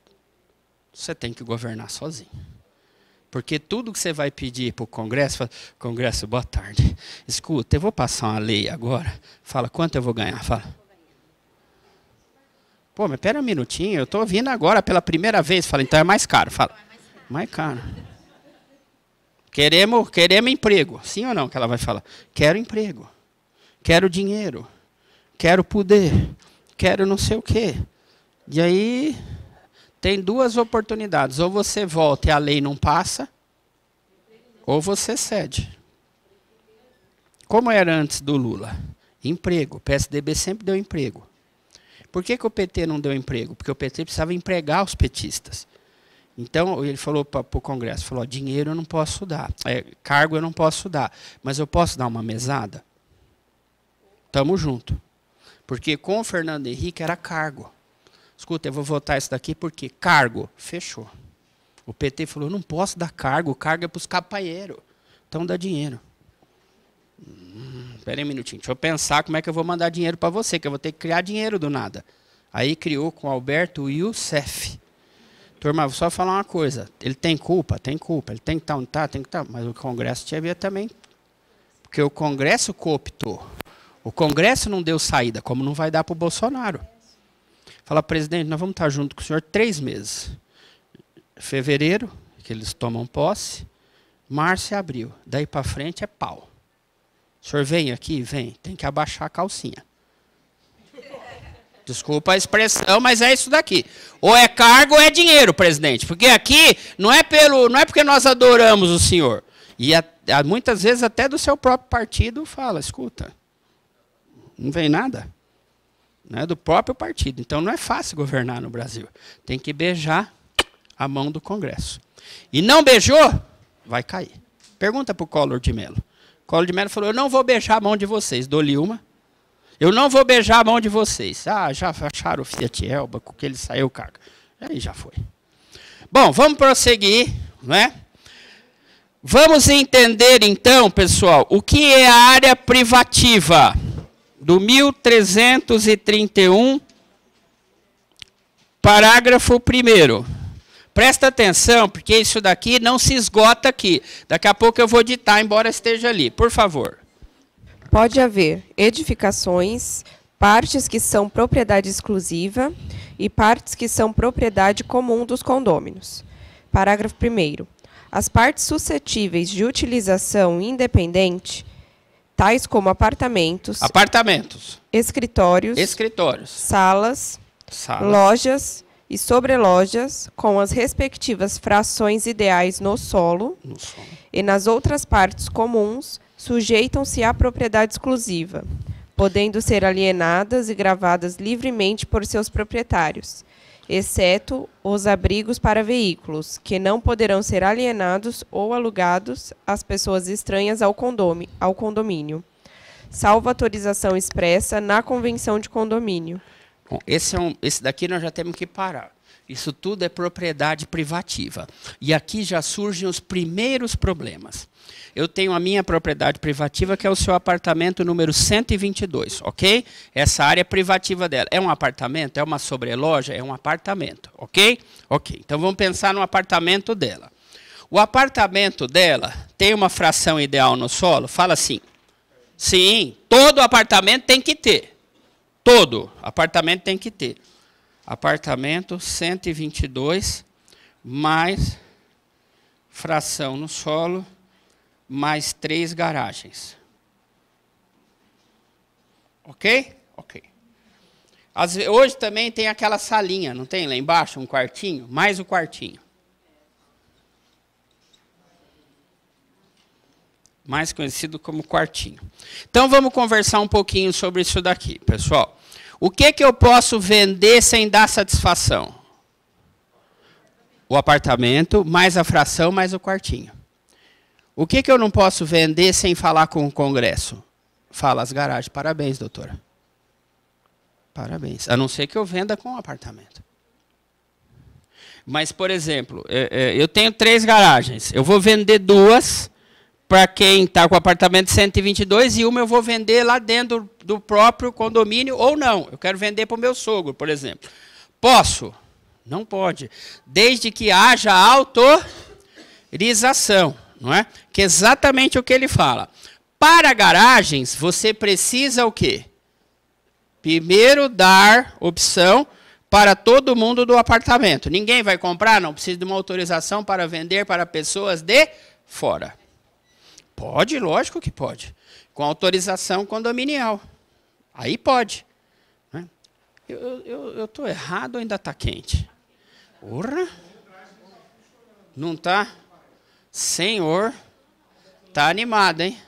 Você tem que governar sozinho. Porque tudo que você vai pedir para o Congresso, fala, Congresso, boa tarde. Escuta, eu vou passar uma lei agora. Fala, quanto eu vou ganhar? Fala. Pô, mas espera um minutinho, eu estou ouvindo agora pela primeira vez. Fala, então é mais caro. Fala, mais caro. Queremos emprego. Sim ou não que ela vai falar? Quero emprego. Quero dinheiro. Quero poder. Quero não sei o quê. E aí, tem duas oportunidades. Ou você volta e a lei não passa, ou você cede. Como era antes do Lula? Emprego. O PSDB sempre deu emprego. Por que o PT não deu emprego? Porque o PT precisava empregar os petistas. Então, ele falou para o Congresso, falou, dinheiro eu não posso dar, cargo eu não posso dar, mas eu posso dar uma mesada? Tamo junto. Porque com o Fernando Henrique era cargo. Escuta, eu vou votar isso daqui porque cargo, fechou. O PT falou, não posso dar cargo, o cargo é para os capaieiros. Então dá dinheiro. Espera aí um minutinho, deixa eu pensar como é que eu vou mandar dinheiro para você, que eu vou ter que criar dinheiro do nada. Aí criou com o Alberto o Youssef. Turma, vou só falar uma coisa. Ele tem culpa? Tem culpa. Ele tem que estar onde está? Tem que estar. Mas o Congresso tinha ver também. Porque o Congresso cooptou. O Congresso não deu saída, como não vai dar para o Bolsonaro. Fala, presidente, nós vamos estar junto com o senhor 3 meses. Fevereiro, que eles tomam posse. Março e abril. Daí para frente é pau. O senhor vem aqui? Vem. Tem que abaixar a calcinha. Desculpa a expressão, mas é isso daqui. Ou é cargo ou é dinheiro, presidente. Porque aqui não é porque nós adoramos o senhor. E muitas vezes até do seu próprio partido fala, escuta, não vem nada. Não é do próprio partido. Então não é fácil governar no Brasil. Tem que beijar a mão do Congresso. E não beijou, vai cair. Pergunta para o Collor de Mello. Collor de Mello falou, eu não vou beijar a mão de vocês. Dou-lhe uma. Eu não vou beijar a mão de vocês. Ah, já acharam o Fiat Elba, com que ele saiu o cargo. Aí já foi. Bom, vamos prosseguir, não é? Vamos entender, então, pessoal, o que é a área privativa do 1331, parágrafo 1º. Presta atenção, porque isso daqui não se esgota aqui. Daqui a pouco eu vou ditar, embora esteja ali. Por favor. Pode haver edificações, partes que são propriedade exclusiva e partes que são propriedade comum dos condôminos. Parágrafo 1º. As partes suscetíveis de utilização independente, tais como apartamentos, escritórios, salas, lojas e sobrelojas, com as respectivas frações ideais no solo e nas outras partes comuns, sujeitam-se à propriedade exclusiva, podendo ser alienadas e gravadas livremente por seus proprietários, exceto os abrigos para veículos, que não poderão ser alienados ou alugados às pessoas estranhas ao condomínio, salvo autorização expressa na convenção de condomínio. Bom, esse daqui nós já temos que parar. Isso tudo é propriedade privativa. E aqui já surgem os primeiros problemas. Eu tenho a minha propriedade privativa, que é o seu apartamento número 122, ok? Essa área privativa dela. É um apartamento? É uma sobreloja? É um apartamento, ok? Ok, então vamos pensar no apartamento dela. O apartamento dela tem uma fração ideal no solo? Fala assim. Sim, todo apartamento tem que ter. Todo apartamento tem que ter. Apartamento 122, mais fração no solo, mais 3 garagens. Ok? Ok. Hoje também tem aquela salinha, não tem lá embaixo um quartinho? Mais o quartinho. Mais conhecido como quartinho. Então vamos conversar um pouquinho sobre isso daqui, pessoal. O que eu posso vender sem dar satisfação? O apartamento, mais a fração, mais o quartinho. O que eu não posso vender sem falar com o Congresso? Fala as garagens. Parabéns, doutora. Parabéns. A não ser que eu venda com o apartamento. Mas, por exemplo, eu tenho 3 garagens. Eu vou vender 2 para quem está com o apartamento 122 e uma eu vou vender lá dentro do próprio condomínio ou não. Eu quero vender para o meu sogro, por exemplo. Posso? Não pode. Desde que haja autorização, não é? Que é exatamente o que ele fala. Para garagens, você precisa o quê? Primeiro dar opção para todo mundo do apartamento. Ninguém vai comprar? Não precisa de uma autorização para vender para pessoas de fora. Pode, lógico que pode. Com autorização condominial. Aí pode. Né? Eu estou errado ou ainda está quente? Porra! Não está? Senhor, está animado, hein?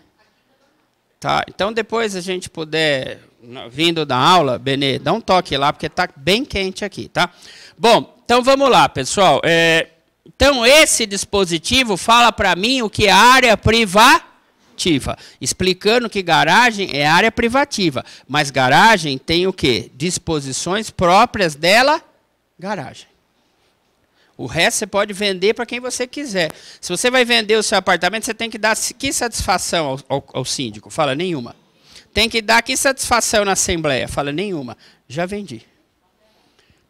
Tá. Então, depois a gente puder, vindo da aula, Benê, dá um toque lá, porque está bem quente aqui, tá? Bom, então vamos lá, pessoal. Então, esse dispositivo fala para mim o que é área privativa. Explicando que garagem é área privativa. Mas garagem tem o quê? Disposições próprias dela, garagem. O resto você pode vender para quem você quiser. Se você vai vender o seu apartamento, você tem que dar que satisfação ao síndico? Fala, nenhuma. Tem que dar que satisfação na assembleia? Fala, nenhuma. Já vendi.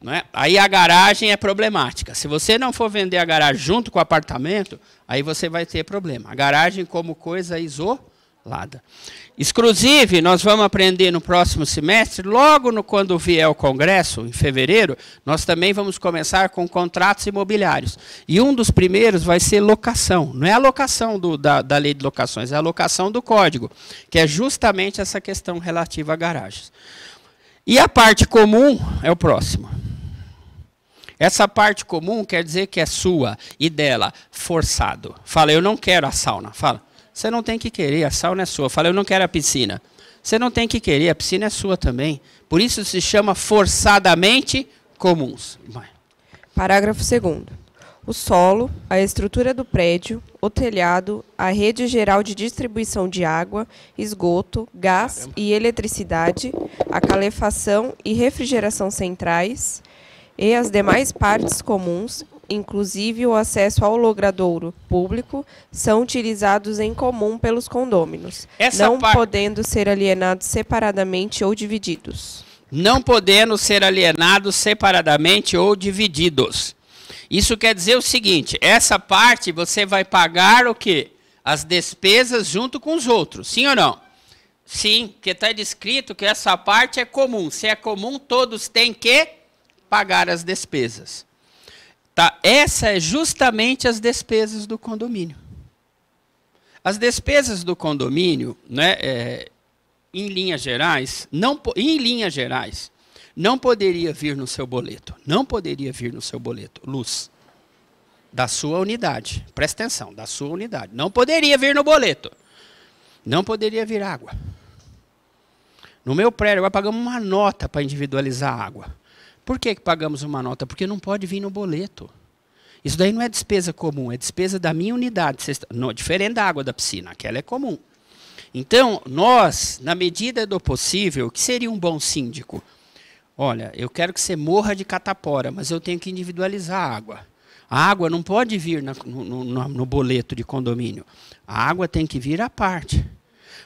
Não é? Aí a garagem é problemática. Se você não for vender a garagem junto com o apartamento, aí você vai ter problema. A garagem como coisa isolada. Exclusive, nós vamos aprender no próximo semestre, logo quando vier o congresso, em fevereiro, nós também vamos começar com contratos imobiliários. E um dos primeiros vai ser locação. Não é a locação da lei de locações, é a locação do código, que é justamente essa questão relativa a garagens. E a parte comum é o próximo. Essa parte comum quer dizer que é sua e dela, forçado. Fala, eu não quero a sauna. Fala, você não tem que querer, a sauna é sua. Fala, eu não quero a piscina. Você não tem que querer, a piscina é sua também. Por isso se chama forçadamente comuns. Parágrafo 2º. O solo, a estrutura do prédio, o telhado, a rede geral de distribuição de água, esgoto, gás e eletricidade, a calefação e refrigeração centrais e as demais partes comuns, inclusive o acesso ao logradouro público, são utilizados em comum pelos condôminos, não podendo ser alienados separadamente ou divididos. Não podendo ser alienados separadamente ou divididos. Isso quer dizer o seguinte, essa parte você vai pagar o quê? As despesas junto com os outros, sim ou não? Sim, porque está descrito que essa parte é comum. Se é comum, todos têm que pagar as despesas. Tá? Essa é justamente as despesas do condomínio. As despesas do condomínio, né, em linhas gerais, não poderia vir no seu boleto. Não poderia vir no seu boleto. Luz. Da sua unidade. Presta atenção, da sua unidade. Não poderia vir no boleto. Não poderia vir água. No meu prédio, agora pagamos uma nota para individualizar a água. Por que pagamos uma nota? Porque não pode vir no boleto. Isso daí não é despesa comum, é despesa da minha unidade. Diferente da água da piscina, aquela é comum. Então, nós, na medida do possível, o que seria um bom síndico? Olha, eu quero que você morra de catapora, mas eu tenho que individualizar a água. A água não pode vir no boleto de condomínio. A água tem que vir à parte.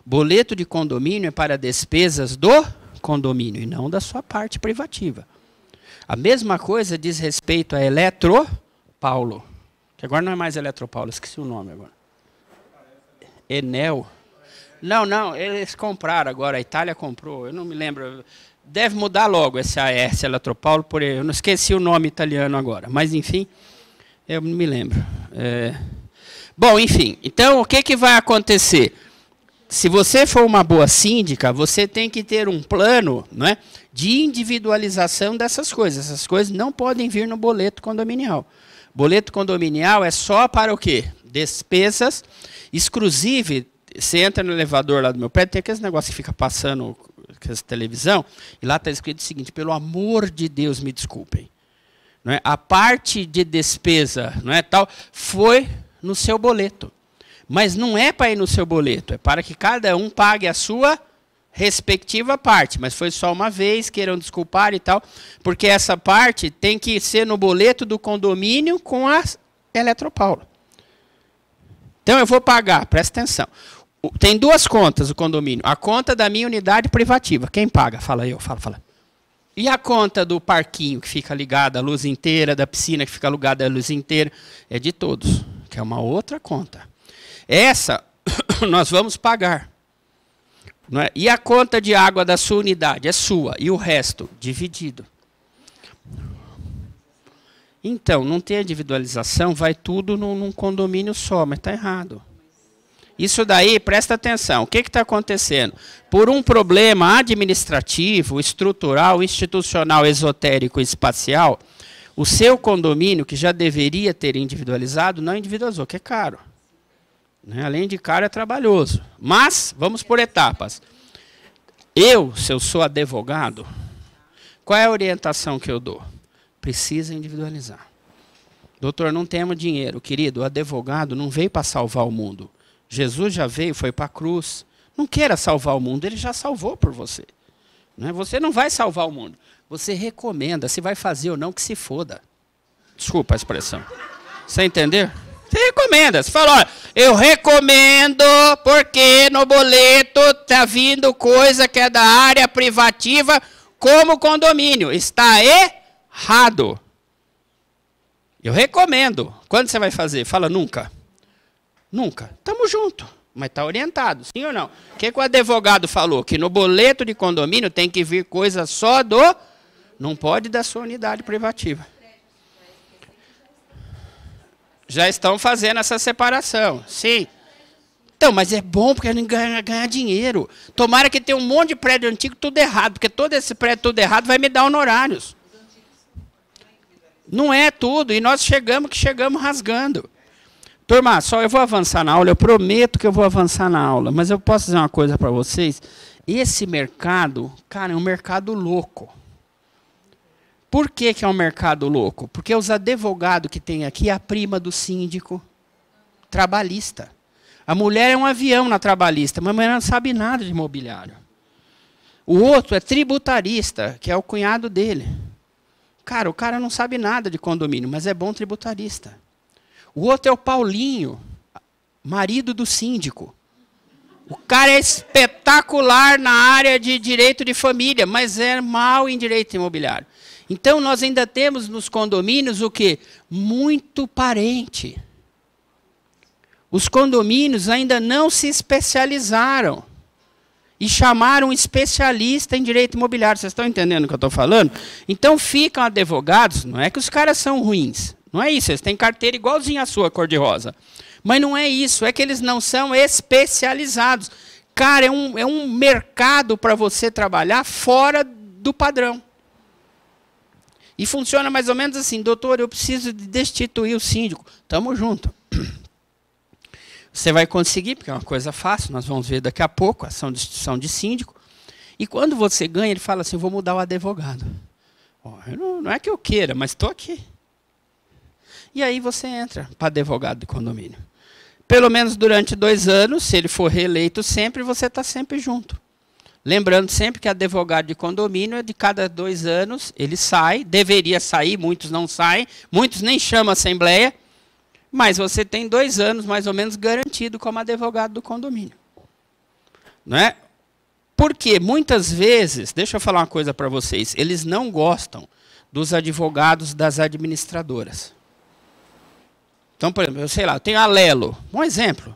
Boleto de condomínio é para despesas do condomínio e não da sua parte privativa. A mesma coisa diz respeito a Eletropaulo, que agora não é mais Eletropaulo, esqueci o nome agora. Enel. Não, eles compraram agora, a Itália comprou, eu não me lembro. Deve mudar logo esse AS Eletropaulo, eu não esqueci o nome italiano agora, mas enfim, eu não me lembro. Bom, enfim, então o que vai acontecer? Se você for uma boa síndica, você tem que ter um plano, né, de individualização dessas coisas. Essas coisas não podem vir no boleto condominial. Boleto condominial é só para o quê? Despesas exclusivas. Você entra no elevador lá do meu prédio, tem aqueles negócios que fica passando com essa televisão, e lá está escrito o seguinte, pelo amor de Deus, me desculpem. Não é? A parte de despesa, não é, tal, foi no seu boleto. Mas não é para ir no seu boleto, é para que cada um pague a sua respectiva parte. Mas foi só uma vez, queiram desculpar e tal, porque essa parte tem que ser no boleto do condomínio com a Eletropaulo. Então eu vou pagar, presta atenção. Tem duas contas o condomínio. A conta da minha unidade privativa. Quem paga? Fala eu, fala. E a conta do parquinho que fica ligada a luz inteira, da piscina que fica ligada a luz inteira, é de todos, que é uma outra conta. Essa nós vamos pagar. Não é? E a conta de água da sua unidade é sua, e o resto dividido. Então, não tem individualização, vai tudo num condomínio só, mas está errado. Isso daí, presta atenção, o que está acontecendo? Por um problema administrativo, estrutural, institucional, esotérico e espacial, o seu condomínio, que já deveria ter individualizado, não individualizou, que é caro. Né? Além de caro, é trabalhoso. Mas, vamos por etapas. Se eu sou advogado, qual é a orientação que eu dou? Precisa individualizar. Doutor, não temos dinheiro. Querido, o advogado não veio para salvar o mundo. Jesus já veio, foi para a cruz. Não queira salvar o mundo, ele já salvou por você. Né? Você não vai salvar o mundo. Você recomenda, se vai fazer ou não, que se foda. Desculpa a expressão. Você entendeu? Você recomenda. Você fala, olha, eu recomendo porque no boleto está vindo coisa que é da área privativa como condomínio. Está errado. Eu recomendo. Quando você vai fazer? Fala nunca. Nunca. Estamos juntos. Mas está orientado, sim ou não? O que o advogado falou? Que no boleto de condomínio tem que vir coisa só do... Não pode da sua unidade privativa. Já estão fazendo essa separação. Sim. Então, mas é bom porque ele ganha dinheiro. Tomara que tenha um monte de prédio antigo tudo errado, porque todo esse prédio tudo errado vai me dar honorários. Não é tudo. E nós chegamos rasgando. Turma, só eu vou avançar na aula, eu prometo que eu vou avançar na aula, mas eu posso dizer uma coisa para vocês? Esse mercado, cara, é um mercado louco. Por que é um mercado louco? Porque os advogados que tem aqui é a prima do síndico trabalhista. A mulher é um avião na trabalhista, mas a mulher não sabe nada de imobiliário. O outro é tributarista, que é o cunhado dele. Cara, o cara não sabe nada de condomínio, mas é bom tributarista. O outro é o Paulinho, marido do síndico. O cara é espetacular na área de direito de família, mas é mal em direito imobiliário. Então, nós ainda temos nos condomínios o quê? Muito parente. Os condomínios ainda não se especializaram. E chamaram um especialista em direito imobiliário. Vocês estão entendendo o que eu estou falando? Então, ficam advogados, não é que os caras são ruins. Não é isso, eles têm carteira igualzinha à sua, cor-de-rosa. Mas não é isso, é que eles não são especializados. Cara, é um mercado para você trabalhar fora do padrão. E funciona mais ou menos assim, doutor, eu preciso de destituir o síndico. Tamo junto. Você vai conseguir, porque é uma coisa fácil, nós vamos ver daqui a pouco, ação de destituição de síndico. E quando você ganha, ele fala assim, vou mudar o advogado. Não é que eu queira, mas estou aqui. E aí você entra para advogado de condomínio. Pelo menos durante 2 anos, se ele for reeleito sempre, você está sempre junto. Lembrando sempre que advogado de condomínio é de cada 2 anos, ele sai, deveria sair, muitos não saem, muitos nem chamam a assembleia, mas você tem 2 anos mais ou menos garantido como advogado do condomínio. Não é? Porque muitas vezes, deixa eu falar uma coisa para vocês, eles não gostam dos advogados das administradoras. Então, por exemplo, eu sei lá, eu tenho a Lelo, um exemplo.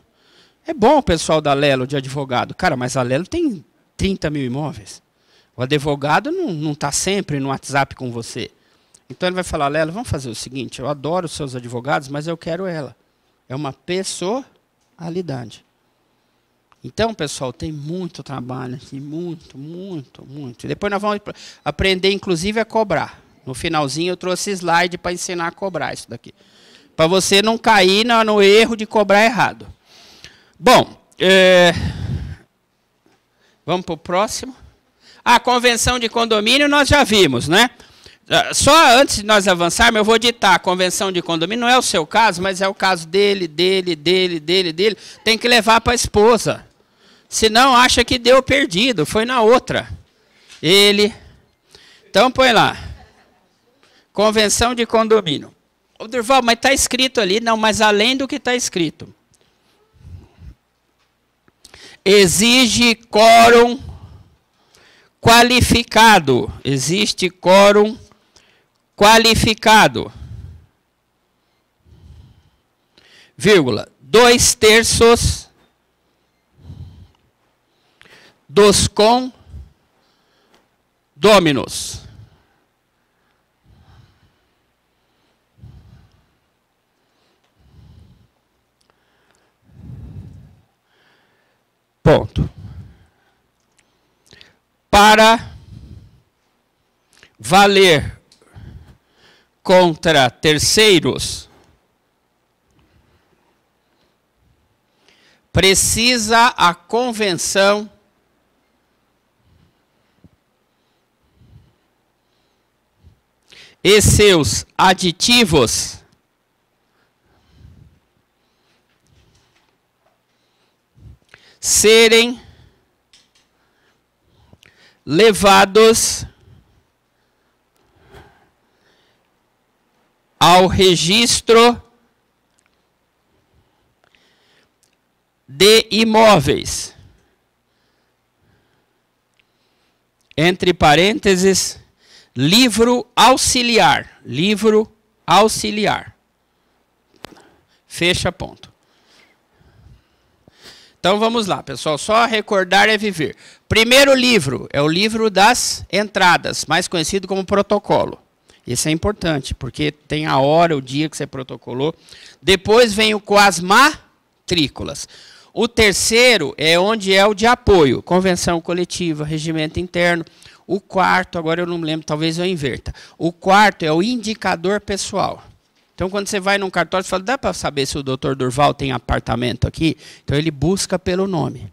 É bom o pessoal da Lelo de advogado. Cara, mas a Lelo tem 30 mil imóveis. O advogado não está sempre no WhatsApp com você. Então ele vai falar, Lelo, vamos fazer o seguinte, eu adoro os seus advogados, mas eu quero ela. É uma pessoalidade. Então, pessoal, tem muito trabalho aqui, muito. E depois nós vamos aprender, inclusive, a cobrar. No finalzinho eu trouxe slide para ensinar a cobrar isso daqui. Para você não cair no erro de cobrar errado. Bom, vamos para o próximo. A convenção de condomínio nós já vimos, né? Só antes de nós avançarmos, eu vou ditar a convenção de condomínio. Não é o seu caso, mas é o caso dele. Tem que levar para a esposa. Senão acha que deu perdido, foi na outra. Então põe lá. Convenção de condomínio. Ô, Durval, mas está escrito ali. Não, mas além do que está escrito. exige quórum qualificado. Existe quórum qualificado. Vírgula, 2/3 dos condôminos. Ponto. Para valer contra terceiros, precisa a convenção e seus aditivos serem levados ao registro de imóveis, entre parênteses, livro auxiliar, fecha ponto. Então vamos lá, pessoal, só recordar é viver. Primeiro livro é o livro das entradas, mais conhecido como protocolo. Esse é importante, porque tem a hora, o dia que você protocolou. Depois vem o com as matrículas. O terceiro é onde é o de apoio, convenção coletiva, regimento interno. O quarto, agora eu não me lembro, talvez eu inverta. O quarto é o indicador pessoal. Então, quando você vai num cartório, você fala, dá para saber se o doutor Durval tem apartamento aqui? Então, ele busca pelo nome.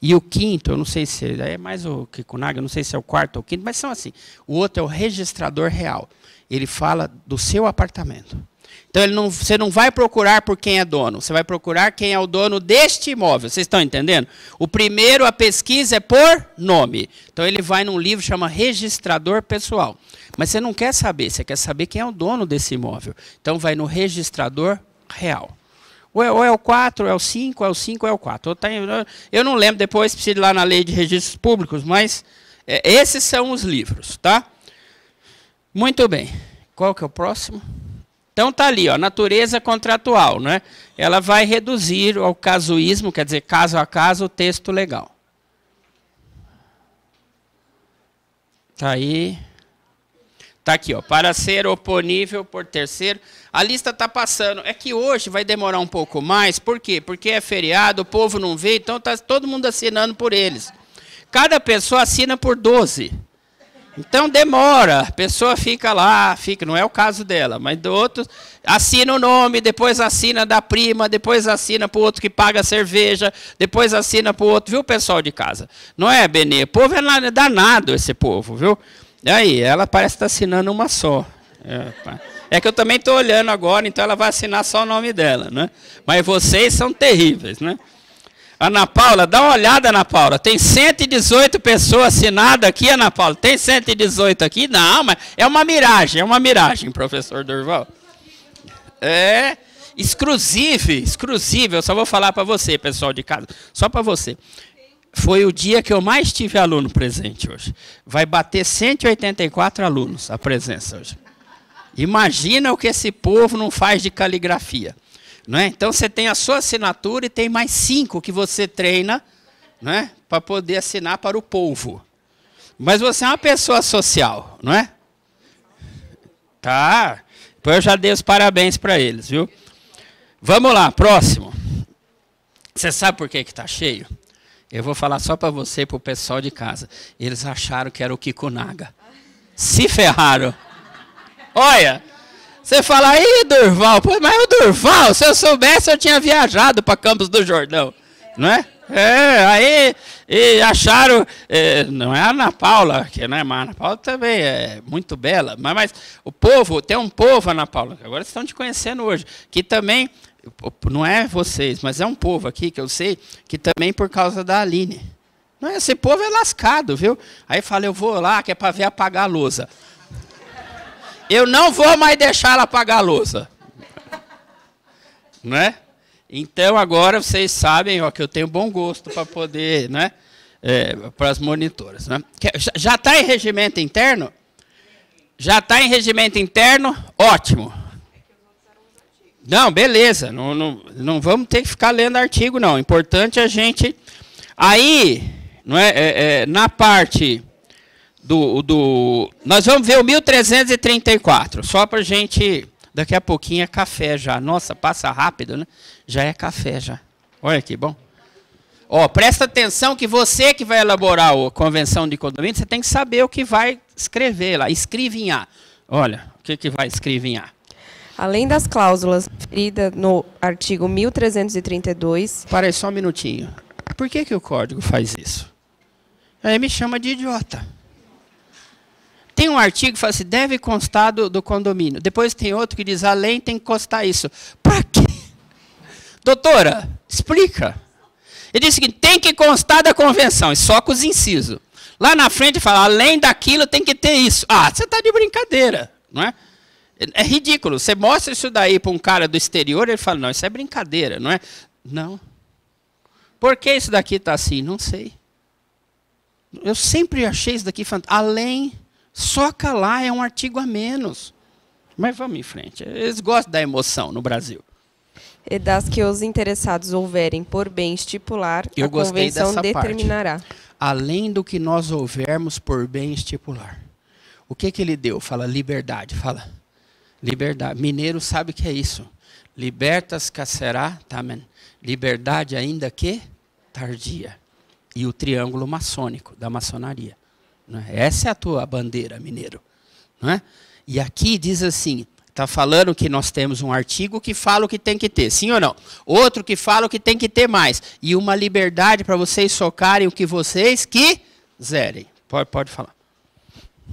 E o quinto, eu não sei se é mais o Kikunaga, eu não sei se é o quarto ou o quinto, mas são assim. O outro é o registrador real. Ele fala do seu apartamento. Então, você não vai procurar por quem é dono, você vai procurar quem é o dono deste imóvel. Vocês estão entendendo? O primeiro, a pesquisa é por nome. Então, ele vai num livro que chama Registrador Pessoal. Mas você não quer saber, você quer saber quem é o dono desse imóvel. Então, vai no registrador real. Ou é o 4, ou é o 5, ou é o 5, ou é o 4. Eu não lembro, depois preciso ir lá na lei de registros públicos, mas esses são os livros, tá? Muito bem. Qual que é o próximo? Então está ali, ó, natureza contratual, né? Ela vai reduzir ao casuísmo, quer dizer, caso a caso, o texto legal. Está aí. Está aqui, ó, para ser oponível por terceiro. A lista está passando. É que hoje vai demorar um pouco mais. Por quê? Porque é feriado, o povo não vê, então está todo mundo assinando por eles. Cada pessoa assina por 12. Então demora, a pessoa fica lá, não é o caso dela, mas do outro, assina o nome, depois assina da prima, depois assina para o outro que paga a cerveja, depois assina para o outro, viu, pessoal de casa? Não é, Benê? O povo é danado, esse povo, viu? E aí, ela parece estar assinando uma só. É que eu também estou olhando agora, então ela vai assinar só o nome dela, né? Mas vocês são terríveis, né? Ana Paula, dá uma olhada, Ana Paula. Tem 118 pessoas assinadas aqui, Ana Paula. Tem 118 aqui? Não, mas é uma miragem, professor Durval. É exclusivo. Eu só vou falar para você, pessoal de casa. Só para você. Foi o dia que eu mais tive aluno presente hoje. Vai bater 184 alunos a presença hoje. Imagina o que esse povo não faz de caligrafia. Não é? Então, você tem a sua assinatura e tem mais 5 que você treina, não é? Para poder assinar para o povo. Mas você é uma pessoa social, não é? Tá. Depois eu já dei os parabéns para eles, viu? Vamos lá, próximo. Você sabe por que está cheio? Eu vou falar só para você e para o pessoal de casa. Eles acharam que era o Kikunaga. Se ferraram. Olha... Você fala, aí, Durval, pô, mas o Durval, se eu soubesse, eu tinha viajado para Campos do Jordão, não é? Aí e acharam, não é a Ana Paula, que não é, mas a Ana Paula também é muito bela, mas o povo, tem um povo, Ana Paula, que agora estão te conhecendo hoje, que também, não é vocês, mas é um povo aqui, que eu sei, que também por causa da Aline. Não é, esse povo é lascado, viu? Aí fala, eu vou lá, que é para ver apagar a lousa. Eu não vou mais deixar ela apagar a louça. Não é? Então, agora vocês sabem ó, que eu tenho bom gosto para poder, né? Para as monitoras. Né? Já está em regimento interno? Já está em regimento interno? Ótimo. Não, beleza. Não vamos ter que ficar lendo artigo, não. O importante é a gente... Aí, não na parte nós vamos ver o 1334. Só para a gente... Daqui a pouquinho é café já. Nossa, passa rápido, né? Já é café já. Olha que bom. Ó, presta atenção que você que vai elaborar a convenção de condomínio, você tem que saber o que vai escrever lá, escrivinhar. Olha, o que vai escrivinhar? Além das cláusulas referidas no artigo 1332... Para aí só um minutinho. Por que o código faz isso? Aí me chama de idiota. Tem um artigo que fala assim, deve constar do condomínio. Depois tem outro que diz, além tem que constar isso. Para quê? Doutora, explica. Ele diz o seguinte, tem que constar da convenção, e só com os incisos. Lá na frente fala, além daquilo tem que ter isso. Ah, você está de brincadeira, não é? É ridículo. Você mostra isso daí para um cara do exterior, ele fala, não, isso é brincadeira, não é? Não. Por que isso daqui está assim? Não sei. Eu sempre achei isso daqui fantástico. Além, só calar é um artigo a menos. Mas vamos em frente. Eles gostam da emoção no Brasil. E das que os interessados houverem por bem estipular, a convenção determinará. Além do que nós houvermos por bem estipular. O que ele deu? Fala liberdade. Fala liberdade. Mineiro sabe o que é isso. Libertas caserá, tamen. Liberdade ainda que tardia. E o triângulo maçônico da maçonaria. Não é? Essa é a tua bandeira, mineiro. Não é? E aqui diz assim, está falando que nós temos um artigo que fala o que tem que ter, sim ou não? Outro que fala o que tem que ter mais. E uma liberdade para vocês socarem o que vocês quiserem. Pode falar.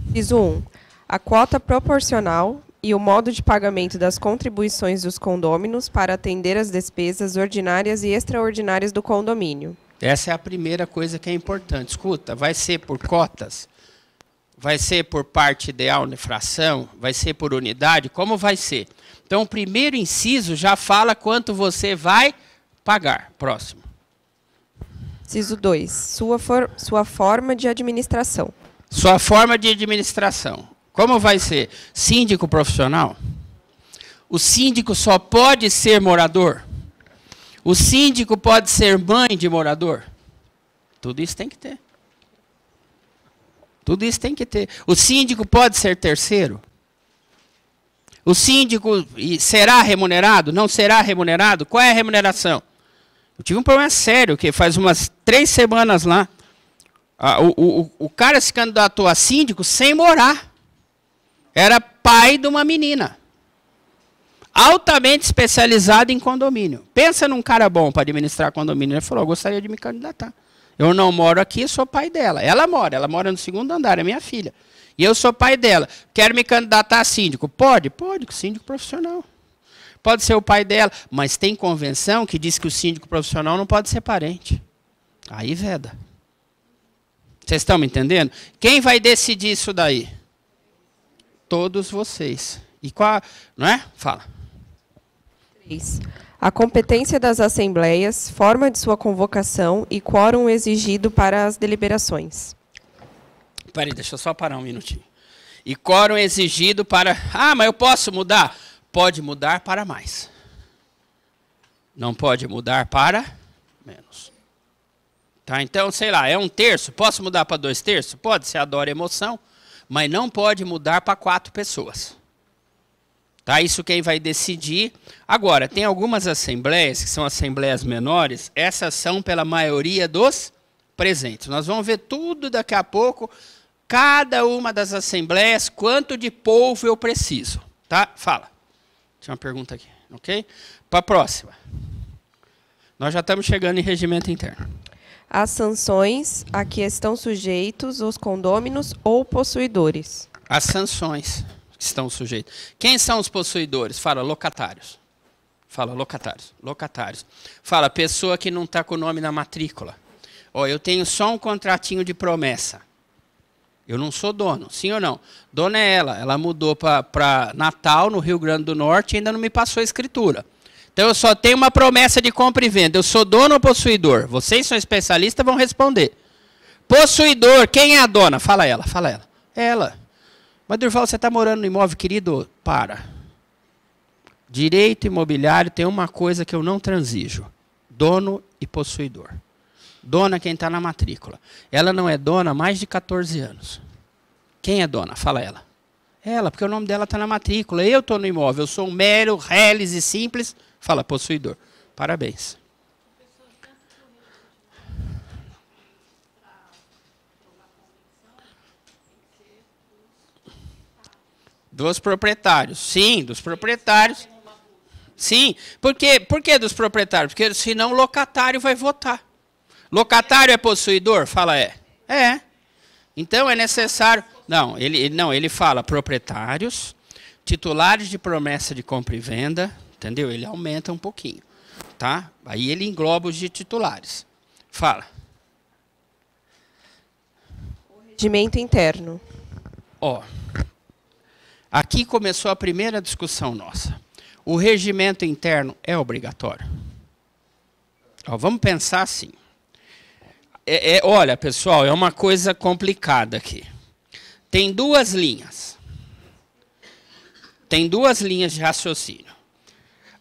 Inciso 1. A quota proporcional e o modo de pagamento das contribuições dos condôminos para atender as despesas ordinárias e extraordinárias do condomínio. Essa é a primeira coisa que é importante. Escuta, vai ser por cotas? Vai ser por parte ideal na fração? Vai ser por unidade? Como vai ser? Então, o primeiro inciso já fala quanto você vai pagar. Próximo. Inciso 2. Sua forma de administração. Sua forma de administração. Como vai ser? Síndico profissional? O síndico só pode ser morador? O síndico pode ser mãe de morador? Tudo isso tem que ter. Tudo isso tem que ter. O síndico pode ser terceiro? O síndico será remunerado? Não será remunerado? Qual é a remuneração? Eu tive um problema sério, que faz umas 3 semanas lá. O cara se candidatou a síndico sem morar. Era pai de uma menina. Altamente especializado em condomínio. Pensa num cara bom para administrar condomínio. Ele falou, eu gostaria de me candidatar. Eu não moro aqui, sou pai dela. Ela mora no 2º andar, é minha filha. E eu sou pai dela. Quero me candidatar a síndico. Pode, síndico profissional. Pode ser o pai dela, mas tem convenção que diz que o síndico profissional não pode ser parente. Aí veda. Vocês estão me entendendo? Quem vai decidir isso daí? Todos vocês. E qual, não é? Fala. 3. A competência das assembleias, forma de sua convocação e quórum exigido para as deliberações. Peraí, deixa eu só parar um minutinho. E quórum exigido para... Ah, mas eu posso mudar? Pode mudar para mais. Não pode mudar para menos. Tá? Então, sei lá, é 1/3. Posso mudar para 2/3? Pode, você adora emoção. Mas não pode mudar para 4 pessoas. Tá? Isso quem vai decidir. Agora, tem algumas assembleias, que são assembleias menores, essas são pela maioria dos presentes. Nós vamos ver tudo daqui a pouco, cada uma das assembleias, quanto de povo eu preciso. Tá? Fala. Tinha uma pergunta aqui, ok? Para a próxima. Nós já estamos chegando em regimento interno. As sanções a que estão sujeitos os condôminos ou possuidores. As sanções que estão sujeitos. Quem são os possuidores? Fala, locatários. Fala, locatários. Locatários. Fala, pessoa que não está com o nome na matrícula. Ó, eu tenho só um contratinho de promessa. Eu não sou dono, sim ou não? Dona é ela. Ela mudou para Natal, no Rio Grande do Norte, e ainda não me passou a escritura. Então eu só tenho uma promessa de compra e venda. Eu sou dono ou possuidor? Vocês são especialistas, vão responder. Possuidor, quem é a dona? Fala ela, fala ela. Ela. Mas Durval, você está morando no imóvel, querido? Para. Direito imobiliário tem uma coisa que eu não transijo. Dono e possuidor. Dona quem está na matrícula. Ela não é dona há mais de 14 anos. Quem é dona? Fala ela. Ela, porque o nome dela está na matrícula. Eu estou no imóvel, eu sou um mero, reles e simples. Fala, possuidor. Parabéns. Dos proprietários. Sim, dos proprietários. Sim. Por que dos proprietários? Porque senão o locatário vai votar. Locatário é possuidor? Fala, é. É. Então é necessário... Não, ele fala proprietários, titulares de promessa de compra e venda, entendeu? Ele aumenta um pouquinho, tá? Aí ele engloba os de titulares. Fala. O regimento interno. Ó, aqui começou a primeira discussão nossa. O regimento interno é obrigatório? Ó, vamos pensar assim. Olha, pessoal, é uma coisa complicada aqui. Tem duas linhas. Tem duas linhas de raciocínio.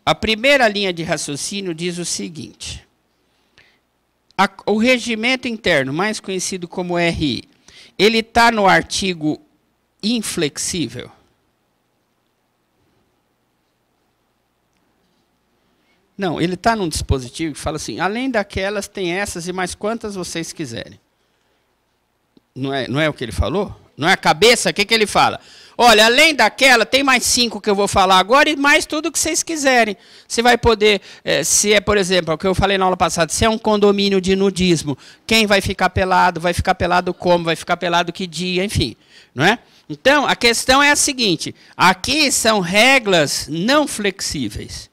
A primeira linha de raciocínio diz o seguinte. O regimento interno, mais conhecido como RI, ele está no artigo inflexível? Não, ele está num dispositivo que fala assim, além daquelas, tem essas e mais quantas vocês quiserem. Não é o que ele falou? Não é a cabeça? O que ele fala? Olha, além daquela, tem mais 5 que eu vou falar agora e mais tudo que vocês quiserem. Você vai poder, se é, por exemplo, o que eu falei na aula passada, se é um condomínio de nudismo, quem vai ficar pelado como, vai ficar pelado que dia, enfim. Não é? Então, a questão é a seguinte, aqui são regras não flexíveis.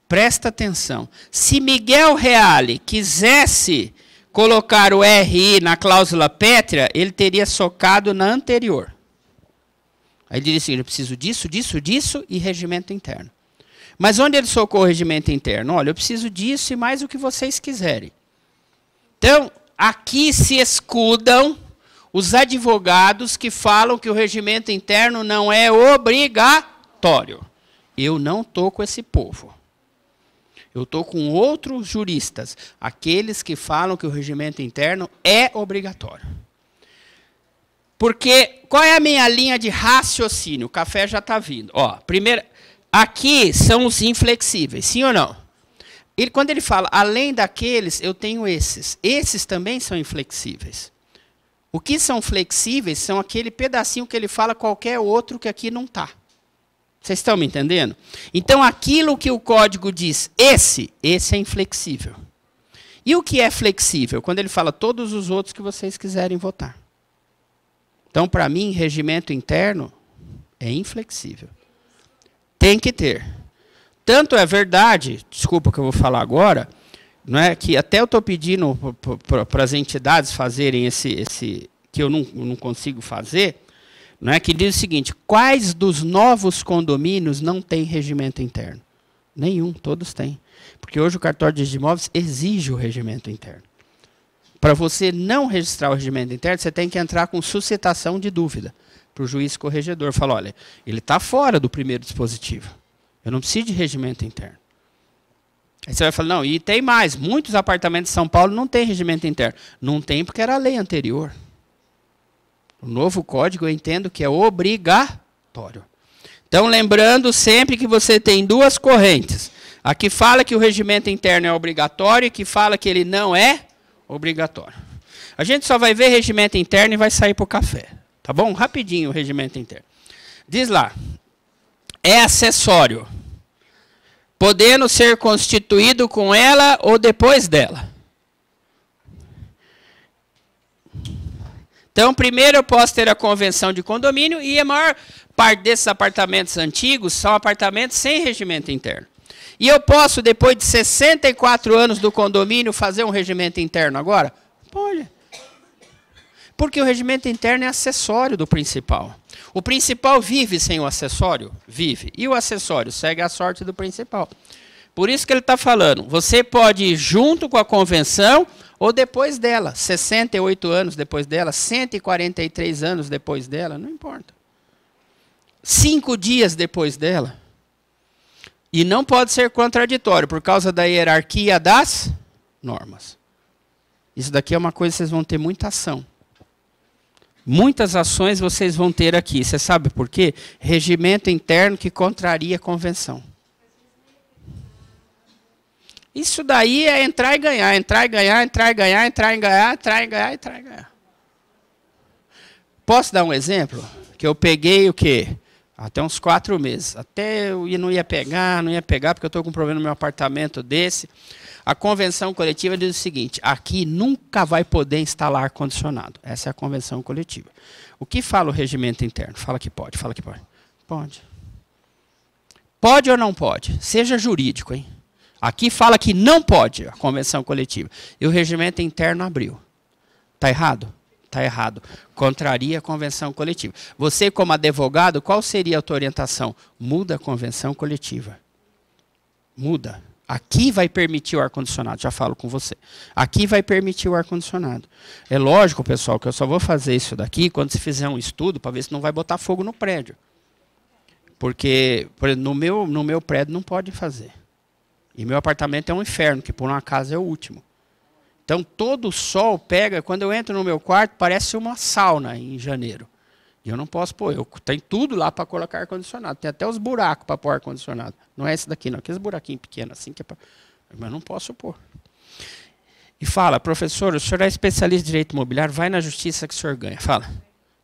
Presta atenção. Se Miguel Reale quisesse colocar o RI na cláusula pétrea, ele teria socado na anterior. Aí ele diz assim, eu preciso disso, disso, disso e regimento interno. Mas onde ele socou o regimento interno? Olha, eu preciso disso e mais o que vocês quiserem. Então, aqui se escudam os advogados que falam que o regimento interno não é obrigatório. Eu não estou com esse povo. Eu estou com outros juristas, aqueles que falam que o regimento interno é obrigatório. Porque, qual é a minha linha de raciocínio? O café já está vindo. Ó, primeiro, aqui são os inflexíveis, sim ou não? Quando ele fala, além daqueles, eu tenho esses. Esses também são inflexíveis. O que são flexíveis são aquele pedacinho que ele fala qualquer outro que aqui não está. Vocês estão me entendendo? Então, aquilo que o código diz, esse é inflexível. E o que é flexível? Quando ele fala todos os outros que vocês quiserem votar. Então, para mim, regimento interno é inflexível. Tem que ter. Tanto é verdade, desculpa que eu vou falar agora, não é, que até eu estou pedindo para as entidades fazerem esse que eu não consigo fazer, não é, que diz o seguinte, quais dos novos condomínios não tem regimento interno? Nenhum, todos têm. Porque hoje o cartório de imóveis exige o regimento interno. Para você não registrar o regimento interno, você tem que entrar com suscitação de dúvida para o juiz corregedor. Fala, olha, ele está fora do primeiro dispositivo. Eu não preciso de regimento interno. Aí você vai falar, não, e tem mais. Muitos apartamentos de São Paulo não têm regimento interno. Não tem porque era a lei anterior. O novo código eu entendo que é obrigatório. Então, lembrando sempre que você tem duas correntes. A que fala que o regimento interno é obrigatório e que fala que ele não é obrigatório. A gente só vai ver regimento interno e vai sair para o café. Tá bom? Rapidinho o regimento interno. Diz lá. É acessório. Podendo ser constituído com ela ou depois dela. Então, primeiro eu posso ter a convenção de condomínio e a maior parte desses apartamentos antigos são apartamentos sem regimento interno. E eu posso, depois de 64 anos do condomínio, fazer um regimento interno agora? Pode. Porque o regimento interno é acessório do principal. O principal vive sem o acessório? Vive. E o acessório segue a sorte do principal. Por isso que ele está falando, você pode ir junto com a convenção ou depois dela, 68 anos depois dela, 143 anos depois dela, não importa. 5 dias depois dela. E não pode ser contraditório, por causa da hierarquia das normas. Isso daqui é uma coisa que vocês vão ter muita ação. Muitas ações vocês vão ter aqui. Você sabe por quê? Regimento interno que contraria a convenção. Isso daí é entrar e ganhar, entrar e ganhar, entrar e ganhar, entrar e ganhar, entrar e ganhar, entrar e ganhar. Posso dar um exemplo? Que eu peguei o quê? Até uns 4 meses. Até eu não ia pegar, porque eu estou com um problema no meu apartamento desse. A convenção coletiva diz o seguinte, aqui nunca vai poder instalar ar-condicionado. Essa é a convenção coletiva. O que fala o regimento interno? Fala que pode, fala que pode. Pode. Pode ou não pode? Seja jurídico, hein? Aqui fala que não pode a convenção coletiva. E o regimento interno abriu. Está errado? Está errado. Contraria a convenção coletiva. Você, como advogado, qual seria a tua orientação? Muda a convenção coletiva. Muda. Aqui vai permitir o ar-condicionado. Já falo com você. Aqui vai permitir o ar-condicionado. É lógico, pessoal, que eu só vou fazer isso daqui quando se fizer um estudo para ver se não vai botar fogo no prédio. Porque por exemplo, no meu prédio não pode fazer. E meu apartamento é um inferno, que por uma casa é o último. Então, todo o sol pega, quando eu entro no meu quarto, parece uma sauna em janeiro. E eu não posso pôr, tem tudo lá para colocar ar-condicionado. Tem até os buracos para pôr ar-condicionado. Não é esse daqui, não. Aqueles buraquinhos pequenos assim, que é pra... mas eu não posso pôr. E fala, professor, o senhor é especialista em direito imobiliário, vai na justiça que o senhor ganha. Fala,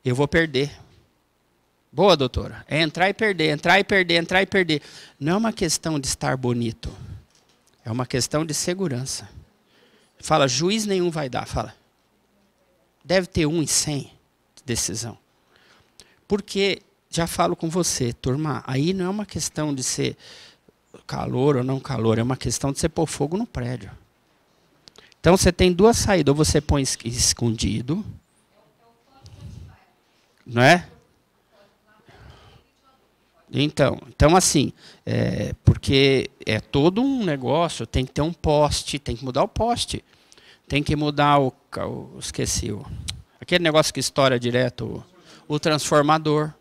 eu vou perder. Boa, doutora. É entrar e perder, entrar e perder, entrar e perder. Não é uma questão de estar bonito. É uma questão de segurança. Fala, juiz nenhum vai dar. Fala, deve ter 1 em 100 de decisão. Porque, já falo com você, turma, aí não é uma questão de ser calor ou não calor, é uma questão de você pôr fogo no prédio. Então, você tem 2 saídas. Ou você põe escondido, não é? Então assim, porque é todo um negócio, tem que ter um poste, tem que mudar o poste. Tem que mudar aquele negócio que estoura direto, o transformador.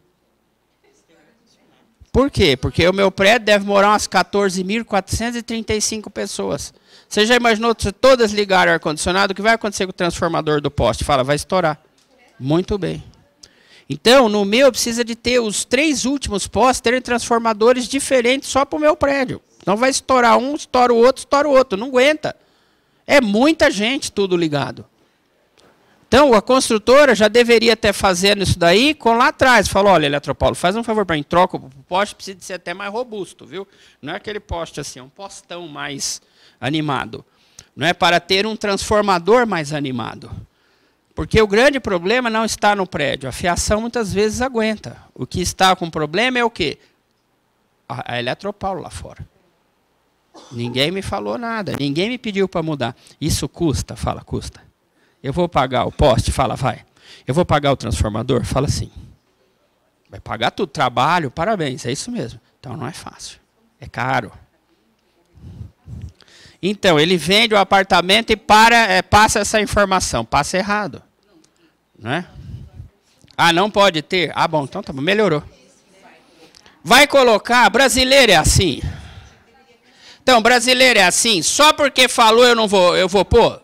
Por quê? Porque o meu prédio deve morar umas 14.435 pessoas. Você já imaginou se todas ligarem o ar-condicionado, o que vai acontecer com o transformador do poste? Fala, vai estourar. Muito bem. Então, no meu, precisa de ter os 3 últimos postes, terem transformadores diferentes só para o meu prédio. Não vai estourar um, estoura o outro. Não aguenta. É muita gente tudo ligado. Então, a construtora já deveria estar fazendo isso daí com lá atrás. Falou, olha, Eletropaulo, faz um favor para mim, troca o poste, precisa ser até mais robusto, viu? Não é aquele poste assim, é um postão mais animado. Não é para ter um transformador mais animado. Porque o grande problema não está no prédio. A fiação muitas vezes aguenta. O que está com problema é o quê? A Eletropaulo lá fora. Ninguém me falou nada. Ninguém me pediu para mudar. Isso custa? Fala, custa. Eu vou pagar o poste? Fala, vai. Eu vou pagar o transformador? Fala sim. Vai pagar tudo. Trabalho, parabéns. É isso mesmo. Então não é fácil. É caro. Então, ele vende o apartamento e passa essa informação. Passa errado. Não é? Ah, não pode ter? Ah, bom, então tá bom, melhorou. Vai colocar, brasileiro é assim. Então, brasileiro é assim, só porque falou eu vou pôr?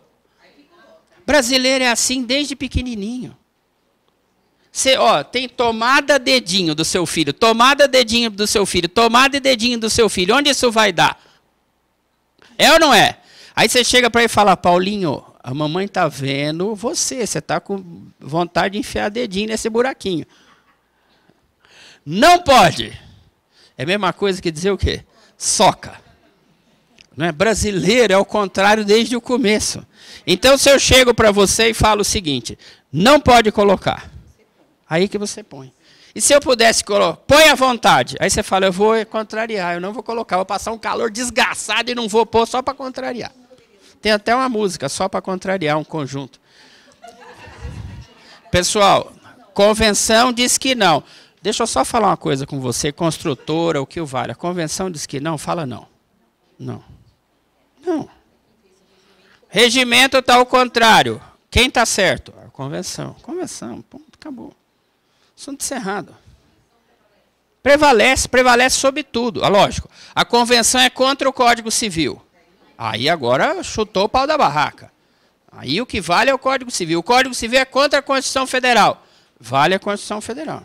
Brasileiro é assim desde pequenininho. Você, tem tomada dedinho do seu filho, tomada dedinho do seu filho, tomada e dedinho do seu filho. Onde isso vai dar? É ou não é? Aí você chega para ele e fala, Paulinho, a mamãe está vendo você está com vontade de enfiar dedinho nesse buraquinho. Não pode. É a mesma coisa que dizer o quê? Soca. Não é? Brasileiro é o contrário desde o começo. Então, se eu chego para você e falo o seguinte, não pode colocar. Aí que você põe. E se eu pudesse colocar, põe à vontade. Aí você fala, eu vou contrariar, eu não vou colocar, vou passar um calor desgraçado e não vou pôr só para contrariar. Tem até uma música só para contrariar, um conjunto. Pessoal, convenção diz que não. Deixa eu só falar uma coisa com você, construtora, o que o vale. A convenção diz que não, fala não. Não. Não. Regimento está ao contrário. Quem está certo? A convenção. Convenção, ponto, acabou. Assunto encerrado. Prevalece sobre tudo. Lógico, a convenção é contra o Código Civil. Aí agora chutou o pau da barraca. Aí o que vale é o Código Civil. O Código Civil é contra a Constituição Federal. Vale a Constituição Federal.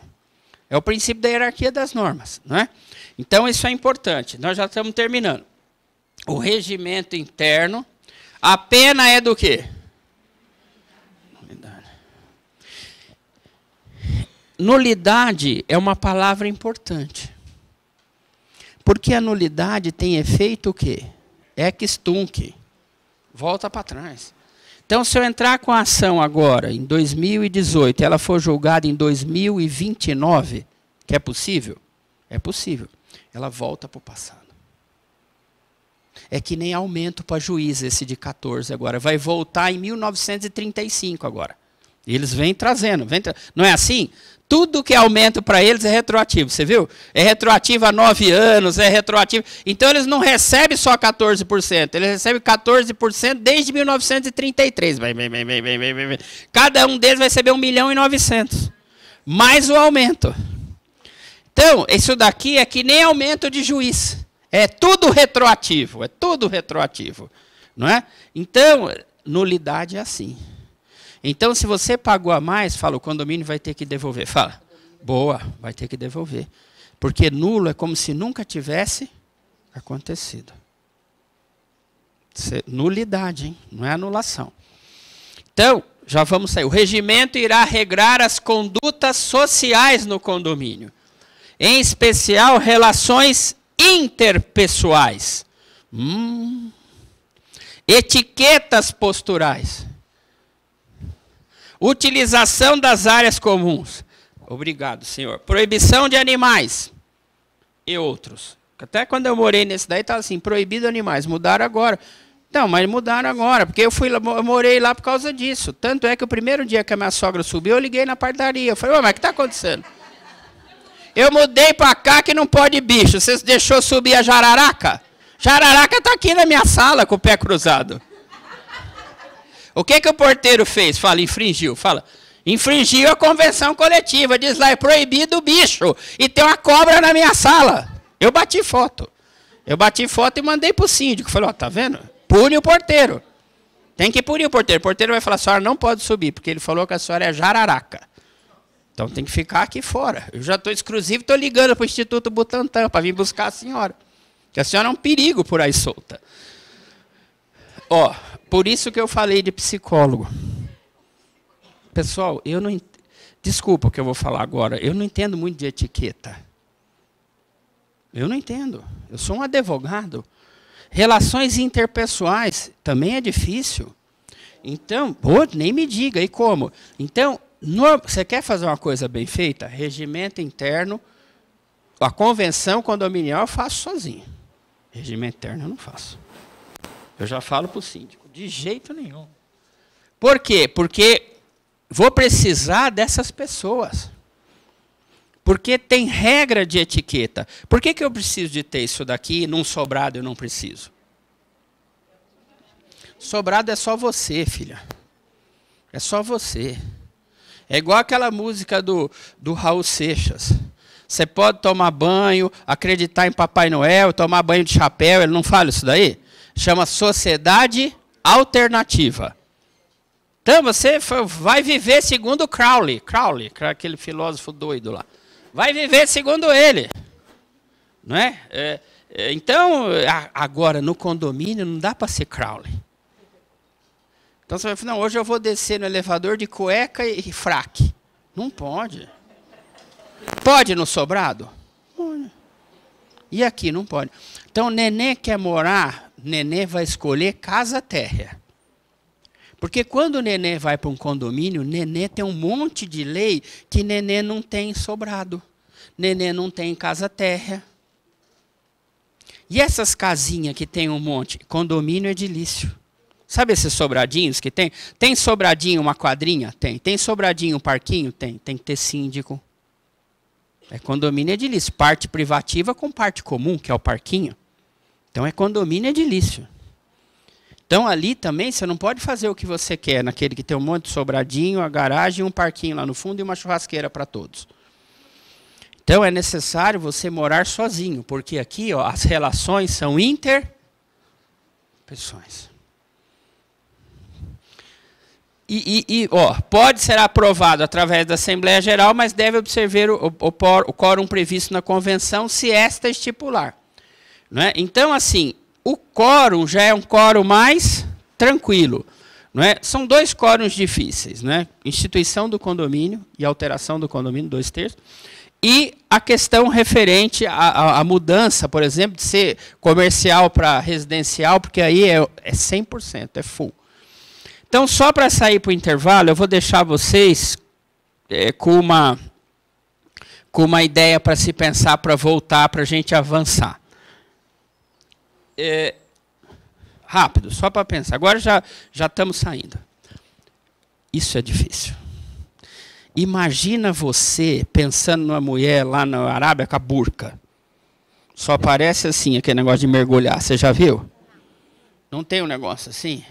É o princípio da hierarquia das normas, não é? Então isso é importante. Nós já estamos terminando. O regimento interno, a pena é do quê? Nulidade é uma palavra importante. Porque a nulidade tem efeito o quê? Ex tunc. Volta para trás. Então, se eu entrar com a ação agora, em 2018, ela for julgada em 2029, que é possível? É possível. Ela volta para o passado. É que nem aumento para juiz esse de 14 agora. Vai voltar em 1935 agora. E eles vêm trazendo. Não é assim? Tudo que é aumento para eles é retroativo, você viu? É retroativo a 9 anos, é retroativo. Então, eles não recebem só 14%, eles recebem 14% desde 1933. Cada um deles vai receber 1.900.000. Mais o aumento. Então, isso daqui é que nem aumento de juiz. É tudo retroativo, não é? Então, nulidade é assim. Então, se você pagou a mais, fala, o condomínio vai ter que devolver. Fala, boa, vai ter que devolver. Porque nulo é como se nunca tivesse acontecido. Nulidade, hein? Não é anulação. Então, já vamos sair. O regimento irá regrar as condutas sociais no condomínio. Em especial, relações interpessoais. Etiquetas posturais. Utilização das áreas comuns. Obrigado, senhor. Proibição de animais. E outros. Até quando eu morei nesse daí, estava assim, proibido animais. Mudaram agora. Não, mas mudaram agora, porque eu morei lá por causa disso. Tanto é que o primeiro dia que a minha sogra subiu, eu liguei na padaria. Eu falei, mas o que está acontecendo? Eu mudei para cá que não pode bicho. Você deixou subir a jararaca? Jararaca está aqui na minha sala com o pé cruzado. O que o porteiro fez? Fala, infringiu. Fala, infringiu a convenção coletiva. Diz lá, é proibido o bicho. E tem uma cobra na minha sala. Eu bati foto. E mandei para o síndico. Falei, ó, tá vendo? Pune o porteiro. Tem que punir o porteiro. O porteiro vai falar, a senhora não pode subir, porque ele falou que a senhora é jararaca. Então tem que ficar aqui fora. Eu já estou exclusivo, estou ligando para o Instituto Butantan para vir buscar a senhora. Que a senhora é um perigo por aí solta. Ó, por isso que eu falei de psicólogo. Pessoal, eu não... Desculpa o que eu vou falar agora. Eu não entendo muito de etiqueta. Eu não entendo. Eu sou um advogado. Relações interpessoais também é difícil. Então, nem me diga. E como? Então, você quer fazer uma coisa bem feita? Regimento interno, a convenção condominial eu faço sozinho. Regimento interno eu não faço. Eu já falo para o síndico, de jeito nenhum. Por quê? Porque vou precisar dessas pessoas. Porque tem regra de etiqueta. Por que eu preciso de ter isso daqui e num sobrado eu não preciso? Sobrado é só você, filha. É só você. É igual aquela música do Raul Seixas. Você pode tomar banho, acreditar em Papai Noel, tomar banho de chapéu, ele não fala isso daí? Chama Sociedade Alternativa. Então você vai viver segundo Crowley, aquele filósofo doido lá. Vai viver segundo ele. Não é? Então, agora, no condomínio, não dá para ser Crowley. Então você vai falar, não, hoje eu vou descer no elevador de cueca e fraque. Não pode. Pode no sobrado? Pode. E aqui não pode. Então, nenê quer morar, nenê vai escolher casa térrea. Porque quando o nenê vai para um condomínio, nenê tem um monte de lei que nenê não tem em sobrado. Nenê não tem em casa térrea. E essas casinhas que tem um monte, condomínio edilício. Sabe esses sobradinhos que tem? Tem sobradinho uma quadrinha? Tem. Tem sobradinho um parquinho? Tem. Tem que ter síndico. É condomínio edilício. Parte privativa com parte comum, que é o parquinho. Então é condomínio edilício. Então ali também você não pode fazer o que você quer, naquele que tem um monte de sobradinho, a garagem, um parquinho lá no fundo e uma churrasqueira para todos. Então é necessário você morar sozinho, porque aqui ó, as relações são interpessoais. Pode ser aprovado através da Assembleia Geral, mas deve observar o quórum previsto na convenção, se esta estipular. Não é? Então, assim, o quórum já é um quórum mais tranquilo. Não é? São dois quórums difíceis, né? Instituição do condomínio e alteração do condomínio, 2/3. E a questão referente à mudança, por exemplo, de ser comercial para residencial, porque aí é 100%, é full. Então, só para sair para o intervalo, eu vou deixar vocês com uma ideia para se pensar, para voltar, para a gente avançar. Rápido, só para pensar. Agora já estamos saindo. Isso é difícil. Imagina você pensando numa mulher lá na Arábia com a burca. Só parece assim, aquele negócio de mergulhar. Você já viu? Não tem um negócio assim?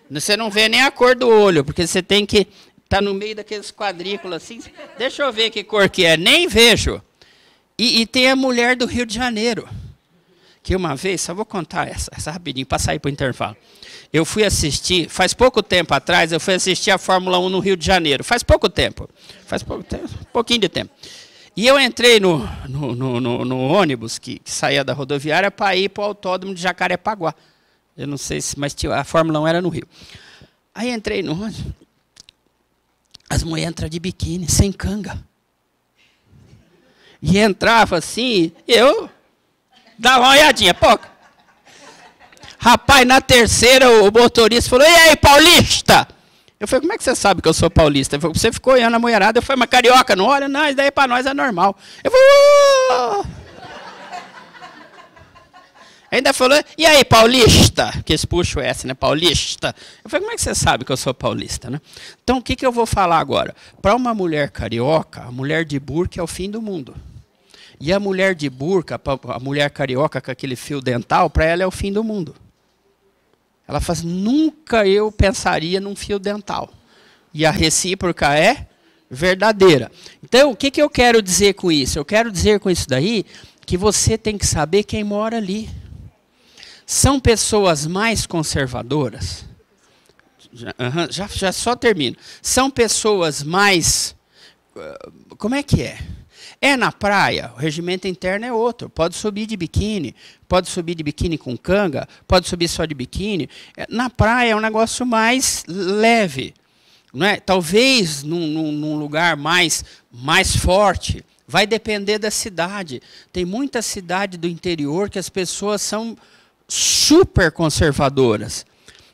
Você não vê nem a cor do olho, porque você tem que estar no meio daqueles quadrículos assim. Deixa eu ver que cor que é. Nem vejo. E tem a mulher do Rio de Janeiro. Que uma vez, só vou contar essa rapidinho, para sair para o intervalo. Eu fui assistir, faz pouco tempo atrás, eu fui assistir a Fórmula 1 no Rio de Janeiro. Faz pouco tempo, um pouquinho de tempo. E eu entrei no ônibus que saía da rodoviária para ir para o autódromo de Jacarepaguá. Eu não sei se, mas a Fórmula 1 era no Rio. Aí entrei no ônibus, as mulheres entram de biquíni, sem canga. E entrava assim, eu dava uma olhadinha, pouca. Rapaz, na terceira o motorista falou, e aí, paulista? Eu falei, como é que você sabe que eu sou paulista? Ele falou, você ficou olhando a mulherada. Eu falei, mas carioca, não olha? Não, isso daí para nós é normal. Eu falei, ainda falou, e aí, paulista? Porque eles puxam essa, né? Paulista. Eu falei, como é que você sabe que eu sou paulista, né? Então, o que eu vou falar agora? Para uma mulher carioca, a mulher de burca é o fim do mundo. E a mulher de burca, a mulher carioca com aquele fio dental, para ela é o fim do mundo. Ela fala assim, nunca eu pensaria num fio dental. E a recíproca é verdadeira. Então, o que eu quero dizer com isso? Eu quero dizer com isso daí que você tem que saber quem mora ali. São pessoas mais conservadoras. Já só termino. São pessoas mais... Como é que é? É na praia, o regimento interno é outro. Pode subir de biquíni com canga, pode subir só de biquíni. Na praia é um negócio mais leve. Não é? Talvez num lugar mais forte. Vai depender da cidade. Tem muita cidade do interior que as pessoas são super conservadoras.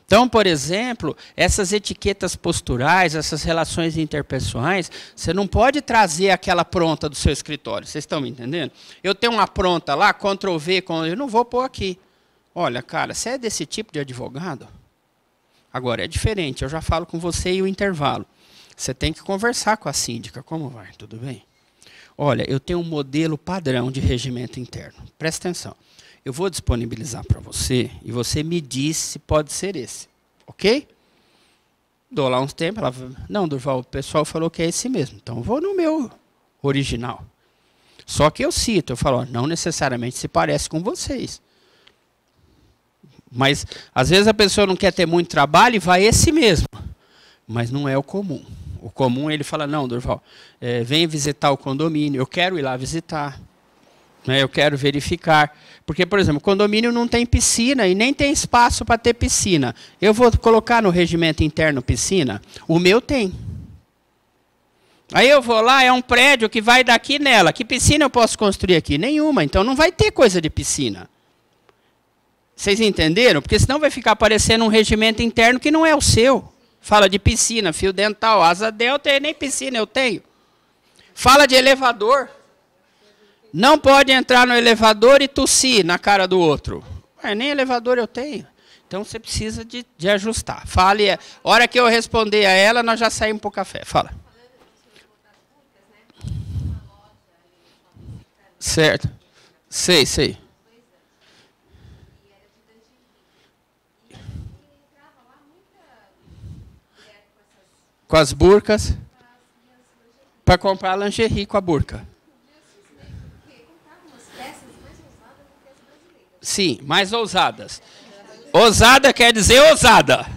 Então, por exemplo, essas etiquetas posturais, essas relações interpessoais, você não pode trazer aquela pronta do seu escritório. Vocês estão me entendendo? Eu tenho uma pronta lá, Ctrl+V, eu não vou pôr aqui. Olha, cara, você é desse tipo de advogado? Agora, é diferente, eu já falo com você e o intervalo. Você tem que conversar com a síndica. Como vai? Tudo bem? Olha, eu tenho um modelo padrão de regimento interno. Presta atenção. Eu vou disponibilizar para você e você me diz se pode ser esse. Ok? Dou lá uns tempos. Ela fala, não, Durval, o pessoal falou que é esse mesmo. Então, eu vou no meu original. Só que eu cito, eu falo, ó, não necessariamente se parece com vocês. Mas, às vezes, a pessoa não quer ter muito trabalho e vai esse mesmo. Mas não é o comum. O comum, ele fala, não, Durval, vem visitar o condomínio, eu quero ir lá visitar. Eu quero verificar. Porque, por exemplo, o condomínio não tem piscina e nem tem espaço para ter piscina. Eu vou colocar no regimento interno piscina? O meu tem. Aí eu vou lá, é um prédio que vai daqui nela. Que piscina eu posso construir aqui? Nenhuma. Então não vai ter coisa de piscina. Vocês entenderam? Porque senão vai ficar aparecendo um regimento interno que não é o seu. Fala de piscina, fio dental, asa delta, nem piscina eu tenho. Fala de elevador. Não pode entrar no elevador e tossir na cara do outro. Nem elevador eu tenho. Então você precisa de ajustar. Fale, a hora que eu responder a ela, nós já saímos para o café. Fala. Certo. Sei. Com as burcas. Para comprar lingerie com a burca. Sim, mais ousadas. Ousada quer dizer ousada.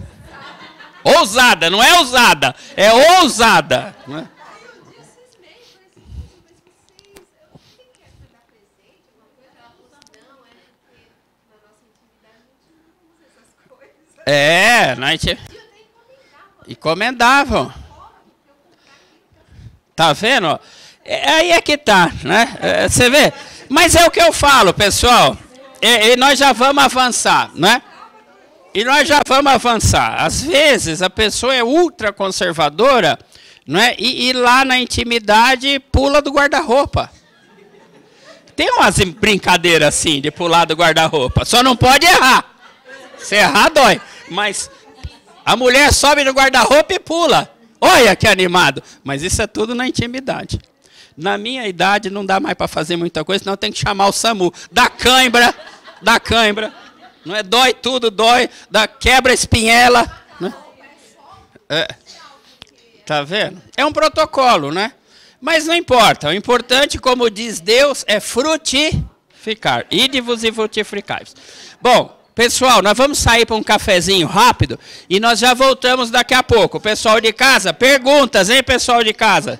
Ousada, não é ousada, é ousada. Né? Encomendavam. Tá vendo? Aí é que tá, né? Você vê? Mas é o que eu falo, pessoal. E nós já vamos avançar, né? E nós já vamos avançar. Às vezes a pessoa é ultra conservadora, né? E lá na intimidade pula do guarda-roupa. Tem umas brincadeiras assim de pular do guarda-roupa. Só não pode errar. Se errar, dói. Mas a mulher sobe no guarda-roupa e pula. Olha que animado. Mas isso é tudo na intimidade. Na minha idade não dá mais para fazer muita coisa, senão tem que chamar o SAMU. Dá cãibra. Não é? Dói tudo, quebra a espinhela. Né? Tá vendo? É um protocolo, né? Mas não importa. O importante, como diz Deus, é frutificar. Ide-vos e frutificai-vos. Bom, pessoal, nós vamos sair para um cafezinho rápido e nós já voltamos daqui a pouco. Pessoal de casa, perguntas, hein, pessoal de casa?